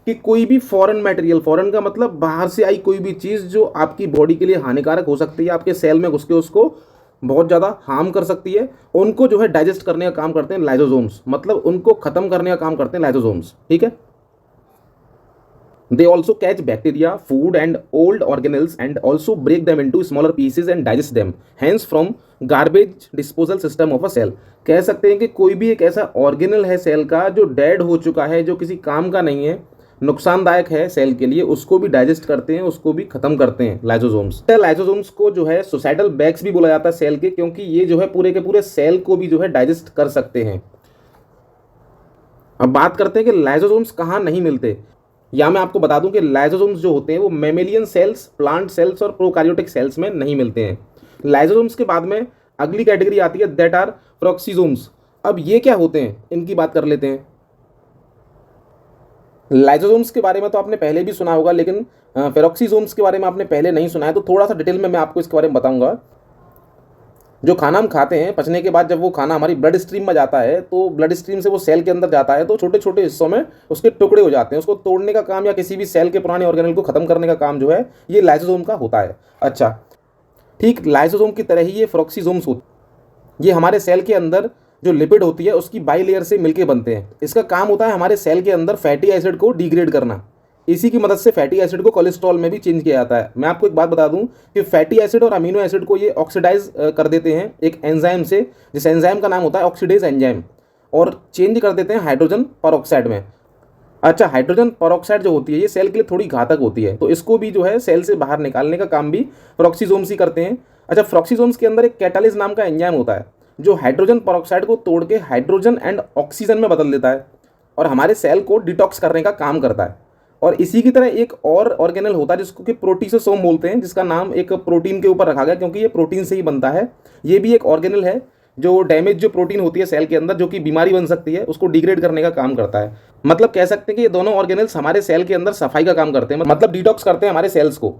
कि कोई भी फॉरेन मटेरियल, फॉरेन का मतलब बाहर से आई कोई भी चीज़ जो आपकी बॉडी के लिए हानिकारक हो सकती है, आपके सेल में घुस के उसको बहुत ज़्यादा हार्म कर सकती है, उनको जो है डाइजेस्ट करने का काम करते हैं लाइसोसोम्स, मतलब उनको खत्म करने का काम करते हैं लाइसोसोम्स, ठीक है। They also catch bacteria, food and old organelles and also break them into smaller pieces and digest them, hence from garbage disposal system of a cell. कह सकते हैं कि कोई भी एक ऐसा ऑर्गेनल है सेल का जो डेड हो चुका है, जो किसी काम का नहीं है, नुकसानदायक है सेल के लिए, उसको भी डाइजेस्ट करते हैं, उसको भी खत्म करते हैं लाइसोसोम्स। लाइसोसोम्स को जो है सोसाइटल बैग्स भी बोला जाता है सेल के, क्योंकि ये जो है पूरे के पूरे सेल को भी जो है डाइजेस्ट कर सकते हैं। अब बात करते हैं कि लाइसोसोम्स कहाँ नहीं मिलते। या मैं आपको बता दूं कि लाइसोसोम्स जो होते हैं वो मैमेलियन सेल्स, प्लांट सेल्स और प्रोकार्योटिक सेल्स में नहीं मिलते हैं। लाइसोसोम्स के बाद में अगली कैटेगरी आती है, दैट आर प्रोक्सीसोम्स। अब ये क्या होते हैं, इनकी बात कर लेते हैं। लाइसोसोम्स के बारे में तो आपने पहले भी सुना होगा, लेकिन पेरोक्सीसोम्स के बारे में आपने पहले नहीं सुना है, तो थोड़ा सा डिटेल में मैं आपको इसके बारे में बताऊंगा। जो खाना हम खाते हैं, पचने के बाद जब वो खाना हमारी ब्लड स्ट्रीम में जाता है, तो ब्लड स्ट्रीम से वो सेल के अंदर जाता है, तो छोटे छोटे हिस्सों में उसके टुकड़े हो जाते हैं। उसको तोड़ने का काम या किसी भी सेल के पुराने ऑर्गेनल को खत्म करने का काम जो है ये लाइसोसोम का होता है। अच्छा, ठीक लाइसोसोम की तरह ही ये प्रोक्सीसोम्स होते हैं। ये हमारे सेल के अंदर जो लिपिड होती है उसकी बाई लेयर से मिलके बनते हैं। इसका काम होता है हमारे सेल के अंदर फैटी एसिड को डिग्रेड करना। इसी की मदद से फैटी एसिड को कोलेस्ट्रॉल में भी चेंज किया जाता है। मैं आपको एक बात बता दूं कि फैटी एसिड और अमीनो एसिड को ये ऑक्सीडाइज कर देते हैं एक एंजाइम से, जिस एंजाइम का नाम होता है ऑक्सीडेज एंजाइम, और चेंज कर देते हैं हाइड्रोजन परऑक्साइड में। अच्छा, हाइड्रोजन परऑक्साइड जो होती है ये सेल के लिए थोड़ी घातक होती है, तो इसको भी जो है सेल से बाहर निकालने का काम भी प्रोक्सीसोम्स ही करते हैं। अच्छा, प्रोक्सीसोम्स के अंदर एक कैटालिस नाम का एंजाइम होता है जो हाइड्रोजन परऑक्साइड को तोड़ के हाइड्रोजन एंड ऑक्सीजन में बदल देता है और हमारे सेल को डिटॉक्स करने का काम करता है। और इसी की तरह एक और ऑर्गेनल होता है जिसको कि प्रोटीसोसोम बोलते हैं, जिसका नाम एक प्रोटीन के ऊपर रखा गया क्योंकि ये प्रोटीन से ही बनता है। ये भी एक ऑर्गेनल है जो डैमेज जो प्रोटीन होती है सेल के अंदर, जो कि बीमारी बन सकती है, उसको डिग्रेड करने का काम करता है। मतलब कह सकते हैं कि ये दोनों ऑर्गेनल्स हमारे सेल के अंदर सफाई का काम करते हैं, मतलब डिटॉक्स करते हैं हमारे सेल्स को।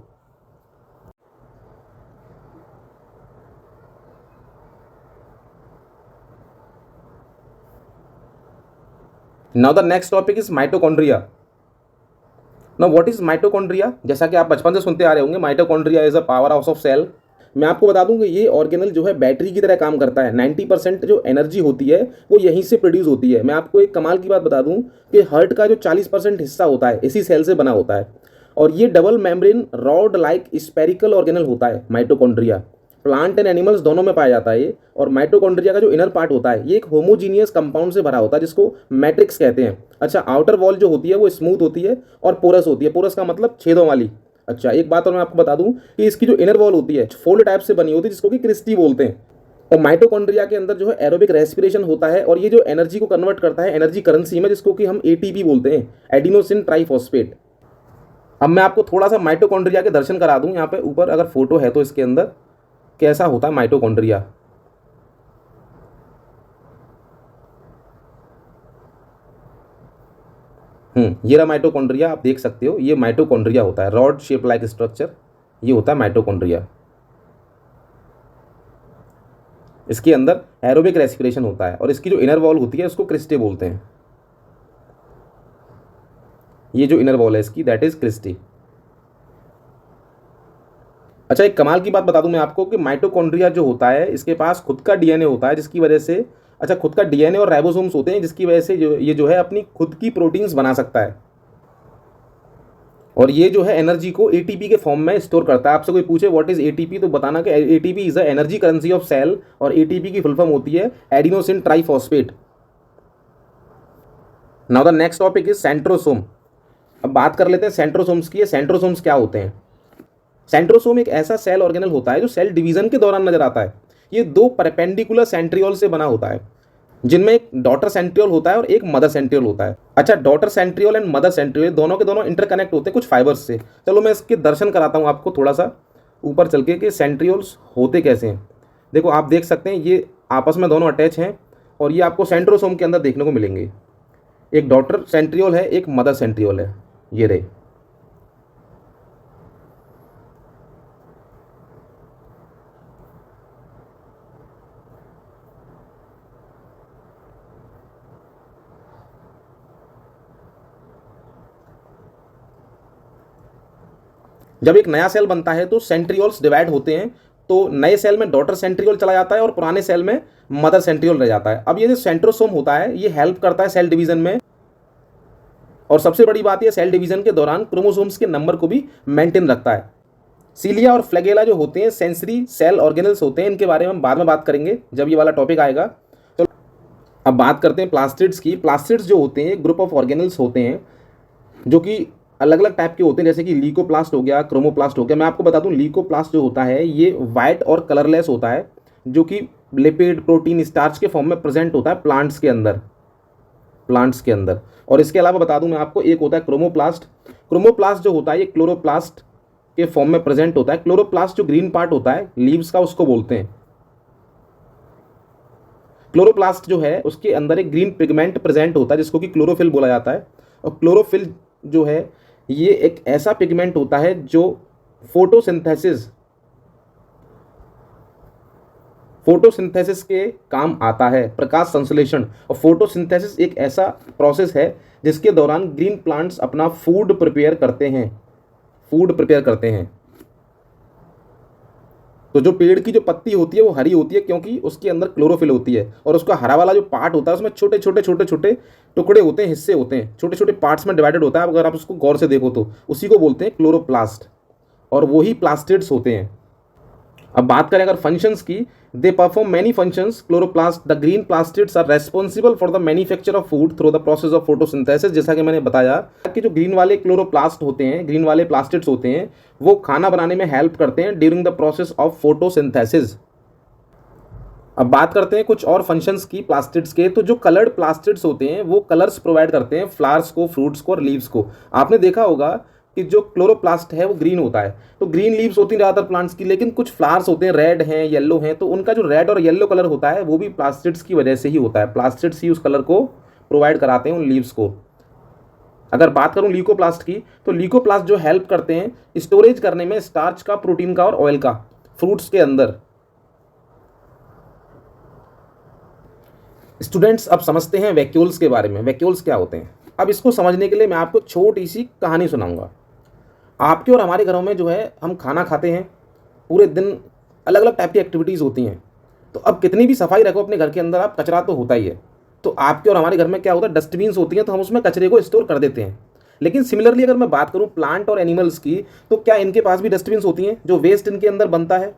Now the next topic is mitochondria. Now what is mitochondria? जैसा कि आप बचपन से सुनते आ रहे होंगे, mitochondria is a power house of cell मैं आपको बता दूं कि ये ऑर्गेनल जो है बैटरी की तरह काम करता है। 90% जो एनर्जी होती है वो यहीं से प्रोड्यूस होती है। मैं आपको एक कमाल की बात बता दूं कि हार्ट का जो 40% हिस्सा होता है इसी सेल से बना होता है। और ये double membrane rod like spherical organelle होता है माइटोकॉन्ड्रिया। प्लांट एंड एनिमल्स दोनों में पाया जाता है ये। और माइटोकॉन्ड्रिया का जो इनर पार्ट होता है ये एक होमोजीनियस कंपाउंड से भरा होता है जिसको मैट्रिक्स कहते हैं। अच्छा, आउटर वॉल जो होती है वो स्मूथ होती है और पोरस होती है। पोरस का मतलब छेदों वाली। अच्छा, एक बात और मैं आपको बता दूं कि इसकी जो इनर वॉल होती है फोल्ड टाइप से बनी होती है जिसको कि क्रिस्टी बोलते हैं। और माइटोकॉन्ड्रिया के अंदर जो है एरोबिक रेस्पिरेशन होता है और ये जो एनर्जी को कन्वर्ट करता है एनर्जी करेंसी में, जिसको कि हम एटीपी बोलते हैं, एडिनोसिन ट्राइफॉस्फेट। अब मैं आपको थोड़ा सा माइटोकॉन्ड्रिया के दर्शन करा दूं। यहाँ पे ऊपर अगर फोटो है तो इसके अंदर कैसा होता है माइटोकॉन्ड्रिया। ये रहा माइटोकॉन्ड्रिया, आप देख सकते हो ये माइटोकॉन्ड्रिया होता है, रॉड शेप लाइक स्ट्रक्चर, ये होता है माइटोकॉन्ड्रिया। इसके अंदर एरोबिक रेस्पिरेशन होता है और इसकी जो इनर वॉल होती है उसको क्रिस्टे बोलते हैं। ये जो इनर वॉल है इसकी दैट इज क्रिस्टी। अच्छा, एक कमाल की बात बता दूं मैं आपको कि माइटोकॉन्ड्रिया जो होता है इसके पास खुद का डीएनए होता है जिसकी वजह से, अच्छा, खुद का डीएनए और राइबोसोम्स होते हैं जिसकी वजह से ये जो है अपनी खुद की प्रोटीन्स बना सकता है। और ये जो है एनर्जी को एटीपी के फॉर्म में स्टोर करता है। आपसे कोई पूछे व्हाट इज एटीपी तो बताना कि ATP is the energy currency of cell और एटीपी की फुल फॉर्म होती है adenosine triphosphate. Now the next topic is centrosome. अब बात कर लेते हैं सेंट्रोसोम्स की। सेंट्रोसोम्स क्या होते हैं? सेंट्रोसोम एक ऐसा सेल ऑर्गेनल होता है जो सेल डिवीजन के दौरान नजर आता है। ये दो परपेंडिकुलर सेंट्रियोल से बना होता है जिनमें एक डॉटर सेंट्रियोल होता है और एक मदर सेंट्रियोल होता है। अच्छा, daughter centriole and mother centriole दोनों के दोनों इंटरकनेक्ट होते हैं कुछ फाइबर्स से। चलो मैं इसके दर्शन कराता हूँ आपको थोड़ा सा ऊपर चल के कि सेंट्रियोल्स होते कैसे हैं। देखो, आप देख सकते हैं ये आपस में दोनों अटैच हैं और ये आपको सेंट्रोसोम के अंदर देखने को मिलेंगे। एक डॉटर सेंट्रियोल है, एक मदर सेंट्रियोल है, ये रहे। जब एक नया सेल बनता है तो सेंट्रियोल्स डिवाइड होते हैं, तो नए सेल में डॉटर सेंट्रियोल चला जाता है और पुराने सेल में मदर सेंट्रियोल रह जाता है। अब ये जो सेंट्रोसोम होता है ये हेल्प करता है सेल डिवीजन में। और सबसे बड़ी बात, ये सेल डिवीजन के दौरान क्रोमोसोम्स के नंबर को भी मेंटेन रखता है। सीलिया और फ्लैगेला जो होते हैं सेंसरी सेल ऑर्गेनल्स होते हैं, इनके बारे में हम बाद में बात करेंगे जब ये वाला टॉपिक आएगा। चलो अब बात करते हैं प्लास्टिड्स की। प्लास्टिड्स जो होते हैं ग्रुप ऑफ ऑर्गेनल्स होते हैं जो कि अलग अलग टाइप के होते हैं, जैसे कि लीकोप्लास्ट हो गया, क्रोमोप्लास्ट हो गया। मैं आपको बता दूं लीकोप्लास्ट जो होता है ये वाइट और कलरलेस होता है जो कि लिपिड प्रोटीन स्टार्च के फॉर्म में प्रेजेंट होता है प्लांट्स के अंदर। और इसके अलावा बता दूं मैं आपको एक होता है क्रोमोप्लास्ट। क्रोमोप्लास्ट जो होता है ये क्लोरोप्लास्ट के फॉर्म में प्रेजेंट होता है। क्लोरोप्लास्ट जो ग्रीन पार्ट होता है लीव्स का उसको बोलते हैं। क्लोरोप्लास्ट जो है उसके अंदर एक ग्रीन पिगमेंट प्रेजेंट होता है जिसको कि क्लोरोफिल बोला जाता है। और क्लोरोफिल जो है ये एक ऐसा पिगमेंट होता है जो फोटोसिंथेसिस के काम आता है, प्रकाश संश्लेषण। और फोटोसिंथेसिस एक ऐसा प्रोसेस है जिसके दौरान ग्रीन प्लांट्स अपना फूड प्रिपेयर करते हैं। तो जो पेड़ की जो पत्ती होती है वो हरी होती है क्योंकि उसके अंदर क्लोरोफिल होती है और उसका हरा वाला जो पार्ट होता है उसमें छोटे छोटे टुकड़े होते हैं, हिस्से होते हैं, छोटे छोटे पार्ट्स में डिवाइडेड होता है। अगर आप उसको गौर से देखो तो उसी को बोलते हैं क्लोरोप्लास्ट और वही प्लास्टिड्स होते हैं। अब बात करें अगर फंक्शंस की, they perform many functions. Chloroplast the green plastids are responsible for the manufacture of food through the process of photosynthesis. जैसा कि मैंने बताया कि जो ग्रीन वाले क्लोरोप्लास्ट होते हैं, ग्रीन वाले प्लास्टिड्स होते हैं, वो खाना बनाने में हेल्प करते हैं during the process of photosynthesis. अब बात करते हैं कुछ और फंक्शंस की प्लास्टिड्स के। तो जो कलर्ड प्लास्टिड्स होते हैं वो कलर्स प्रोवाइड करते हैं फ्लावर्स को, फ्रूट्स को और लीव्स को। आपने देखा होगा कि जो क्लोरोप्लास्ट है वो ग्रीन होता है, तो ग्रीन लीव्स होती हैं ज़्यादातर प्लांट्स की, लेकिन कुछ फ्लावर्स होते हैं रेड हैं, येलो हैं, तो उनका जो रेड और येलो कलर होता है वो भी प्लास्टिड्स की वजह से ही होता है। प्लास्टिड्स ही उस कलर को प्रोवाइड कराते हैं उन लीव्स को। अगर बात करूं लीकोप्लास्ट की, तो लीकोप्लास्ट जो हेल्प करते हैं स्टोरेज करने में स्टार्च का, प्रोटीन का और ऑयल का फ्रूट्स के अंदर। स्टूडेंट्स अब समझते हैं वैक्यूल्स के बारे में। वैक्यूल्स क्या होते हैं? अब इसको समझने के लिए मैं आपको छोटी सी कहानी सुनाऊंगा। आपके और हमारे घरों में जो है हम खाना खाते हैं, पूरे दिन अलग अलग टाइप की एक्टिविटीज़ होती हैं। तो अब कितनी भी सफाई रखो अपने घर के अंदर, आप कचरा तो होता ही है। तो आपके और हमारे घर में क्या होता है, डस्टबिन्स होती हैं, तो हम उसमें कचरे को स्टोर कर देते हैं। लेकिन सिमिलरली अगर मैं बात करूं प्लांट और एनिमल्स की, तो क्या इनके पास भी डस्टबिन्स होती हैं जो वेस्ट इनके अंदर बनता है?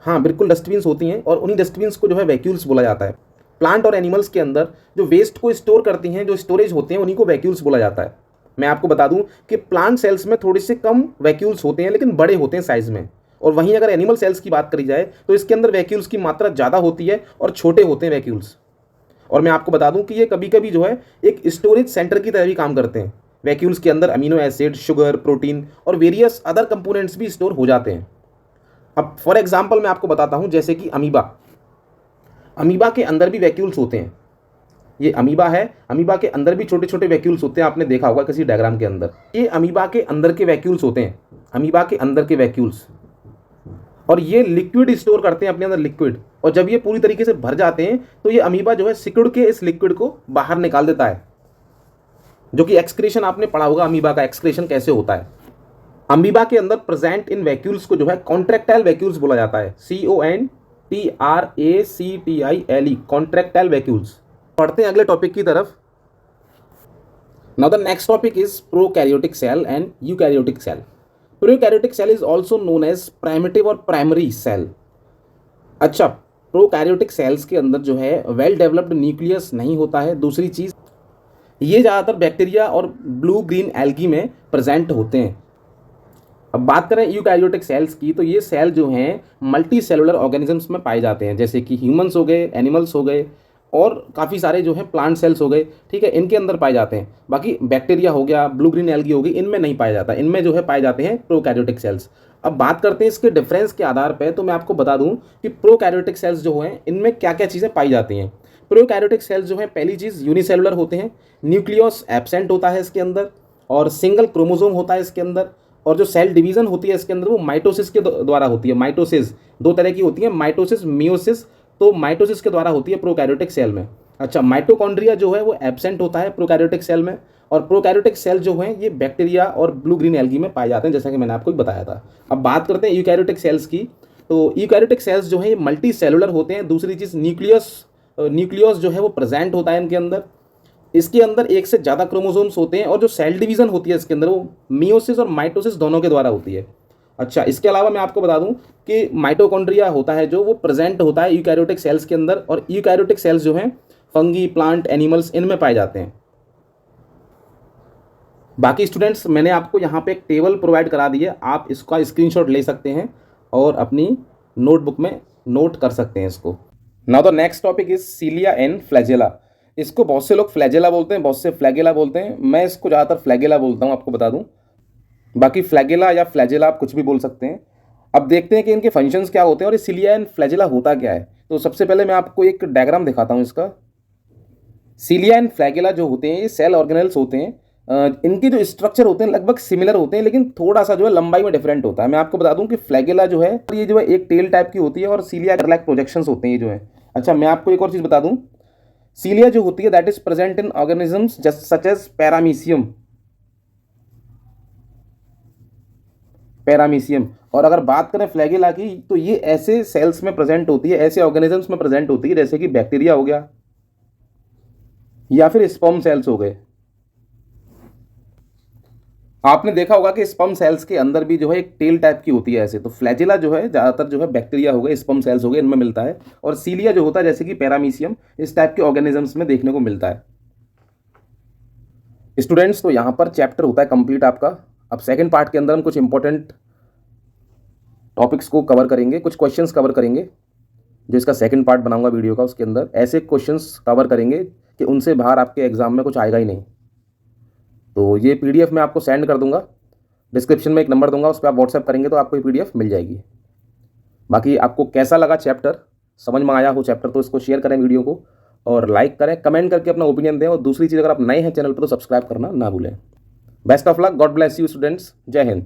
हाँ, बिल्कुल डस्टबिन्स होती हैं, और उन्हीं डस्टबिन्स को जो है वैक्यूल्स बोला जाता है। प्लांट और एनिमल्स के अंदर जो वेस्ट को स्टोर करती हैं, जो स्टोरेज होते हैं, उन्हीं को वैक्यूल्स बोला जाता है। मैं आपको बता दूं कि प्लांट सेल्स में थोड़े से कम वैक्यूल्स होते हैं, लेकिन बड़े होते हैं साइज में। और वहीं अगर एनिमल सेल्स की बात करी जाए तो इसके अंदर वैक्यूल्स की मात्रा ज़्यादा होती है और छोटे होते हैं वैक्यूल्स। और मैं आपको बता दूं कि ये कभी कभी जो है एक स्टोरेज सेंटर की तरह भी काम करते हैं। वैक्यूल्स के अंदर अमीनो एसिड, शुगर, प्रोटीन और वेरियस अदर कंपोनेंट्स भी स्टोर हो जाते हैं। अब फॉर एग्जांपल मैं आपको बताता हूं, जैसे कि अमीबा। अमीबा के अंदर भी वैक्यूल्स होते हैं। ये अमीबा है, अमीबा के अंदर भी छोटे छोटे वैक्यूल्स होते हैं, आपने देखा होगा किसी डायग्राम के अंदर। ये अमीबा के अंदर के वैक्यूल्स होते हैं, अमीबा के अंदर के वैक्यूल्स। और ये लिक्विड स्टोर करते हैं अपने अंदर, लिक्विड। और जब ये पूरी तरीके से भर जाते हैं तो ये अमीबा जो है सिकुड़ के इस लिक्विड को बाहर निकाल देता है, जो कि एक्सक्रीशन आपने पढ़ा होगा, अमीबा का एक्सक्रीशन कैसे होता है। अमीबा के अंदर प्रेजेंट इन वैक्यूल्स को जो है कॉन्ट्रैक्टाइल वैक्यूल्स बोला जाता है, CONTRACTILE, कॉन्ट्रैक्टाइल वैक्यूल्स। पढ़ते हैं अगले टॉपिक की तरफ। Now the next topic is prokaryotic cell and eukaryotic cell. Prokaryotic cell is also known as primitive और प्राइमरी सेल। अच्छा, प्रोकैरियोटिक सेल्स के अंदर जो है वेल डेवलप्ड न्यूक्लियस नहीं होता है। दूसरी चीज, ये ज़्यादातर बैक्टीरिया और ब्लू ग्रीन एल्गी में प्रेजेंट होते हैं। अब बात करें यूकैरियोटिक सेल्स की, तो ये सेल जो हैं मल्टी सेलुलर ऑर्गेनिजम्स में पाए जाते हैं, जैसे कि ह्यूमंस हो गए, एनिमल्स हो गए, और काफ़ी सारे जो हैं प्लांट सेल्स हो गए, ठीक है, इनके अंदर पाए जाते हैं। बाकी बैक्टीरिया हो गया, ब्लू ग्रीन एल्गी हो गई, इनमें नहीं पाया जाता। इनमें जो है पाए जाते हैं प्रोकैरियोटिक सेल्स। अब बात करते हैं इसके डिफरेंस के आधार पर, तो मैं आपको बता दूं कि प्रोकैरियोटिक सेल्स जो हैं इनमें क्या क्या चीज़ें पाई जाती हैं। प्रोकैरियोटिक सेल्स जो है, पहली चीज़ यूनिसेलुलर होते हैं, न्यूक्लियस एब्सेंट होता है इसके अंदर, और सिंगल क्रोमोसोम होता है इसके अंदर। और जो सेल डिवीजन होती है इसके अंदर वो माइटोसिस के द्वारा होती है। माइटोसिस दो तरह की होती है, माइटोसिस, मियोसिस। तो माइटोसिस के द्वारा होती है प्रोकैरियोटिक सेल में। अच्छा, माइटोकॉन्ड्रिया जो है वो एब्सेंट होता है प्रोकैरियोटिक सेल में। और प्रोकैरियोटिक सेल जो हैं ये बैक्टीरिया और ब्लू ग्रीन एल्गी में पाए जाते हैं, जैसा कि मैंने आपको बताया था। अब बात करते हैं यूकैरियोटिक सेल्स की। तो यूकैरियोटिक सेल्स जो हैं ये मल्टी सेलुलर होते हैं। दूसरी चीज़, न्यूक्लियस जो है वो प्रेजेंट होता है इनके अंदर। इसके अंदर एक से ज़्यादा क्रोमोसोम्स होते हैं, और जो सेल डिवीज़न होती है इसके अंदर वो मियोसिस और माइटोसिस दोनों के द्वारा होती है। अच्छा, इसके अलावा मैं आपको बता दूं कि माइटोकॉन्ड्रिया होता है जो वो प्रेजेंट होता है यूकैरियोटिक सेल्स के अंदर। और यूकैरियोटिक सेल्स जो हैं फंगी, प्लांट, एनिमल्स, इनमें पाए जाते हैं। बाकी स्टूडेंट्स, मैंने आपको यहाँ पे एक टेबल प्रोवाइड करा दी है, आप इसका स्क्रीनशॉट ले सकते हैं और अपनी नोटबुक में नोट कर सकते हैं इसको। Now the next topic is cilia and flagella. इसको बहुत से लोग फ्लैजेला बोलते हैं, बहुत से फ्लैगेला बोलते हैं। मैं इसको ज़्यादातर फ्लैगेला बोलता हूँ, आपको बता दूँ। बाकी फ्लैगेला या फ्लैजेला आप कुछ भी बोल सकते हैं। अब देखते हैं कि इनके फंक्शंस क्या होते हैं और ये सीलिया एंड फ्लैजेला होता क्या है। तो सबसे पहले मैं आपको एक डायग्राम दिखाता हूँ इसका। सीलिया एंड फ्लैगेला जो होते हैं ये सेल ऑर्गेनेल्स होते हैं। इनके जो स्ट्रक्चर होते हैं लगभग सिमिलर होते हैं, लेकिन थोड़ा सा जो है लंबाई में डिफरेंट होता है। मैं आपको बता दूं कि फ्लैगेला जो है ये जो है एक टेल टाइप की होती है, और सीलिया लाइक प्रोजेक्शंस होते हैं ये जो है। अच्छा, मैं आपको एक और चीज़ बता दूं, सीलिया जो होती है that is present in organisms just such as paramecium. और अगर बात करें फ्लैगेला की, तो ये ऐसे सेल्स में प्रेजेंट होती है, ऐसे ऑर्गेनिजम्स में प्रेजेंट होती है, जैसे कि बैक्टीरिया हो गया या फिर स्पर्म सेल्स हो गए। आपने देखा होगा कि स्पर्म सेल्स के अंदर भी जो है एक टेल टाइप की होती है ऐसे। तो फ्लैजेला जो है ज़्यादातर जो है बैक्टीरिया हो गए, स्पर्म सेल्स हो गए, इनमें मिलता है। और सीलिया जो होता है जैसे कि पैरामीशियम, इस टाइप के ऑर्गेनिजम्स में देखने को मिलता है। स्टूडेंट्स, तो यहाँ पर चैप्टर होता है कंप्लीट आपका। अब सेकंड पार्ट के अंदर हम कुछ इंपॉर्टेंट टॉपिक्स को कवर करेंगे, कुछ क्वेश्चंस कवर करेंगे, जो इसका सेकंड पार्ट बनाऊंगा वीडियो का। उसके अंदर ऐसे क्वेश्चंस कवर करेंगे कि उनसे बाहर आपके एग्जाम में कुछ आएगा ही नहीं। तो ये पीडीएफ मैं आपको सेंड कर दूंगा, डिस्क्रिप्शन में एक नंबर दूंगा, उस पर आप व्हाट्सएप करेंगे तो आपको ये पीडीएफ मिल जाएगी। बाकी आपको कैसा लगा चैप्टर, समझ में आया हो चैप्टर, तो इसको शेयर करें वीडियो को, और लाइक करें, कमेंट करके अपना ओपिनियन दें। और दूसरी चीज़, अगर आप नए हैं चैनल पर तो सब्सक्राइब करना ना भूलें। Best of luck, God bless you students, जय हिंद।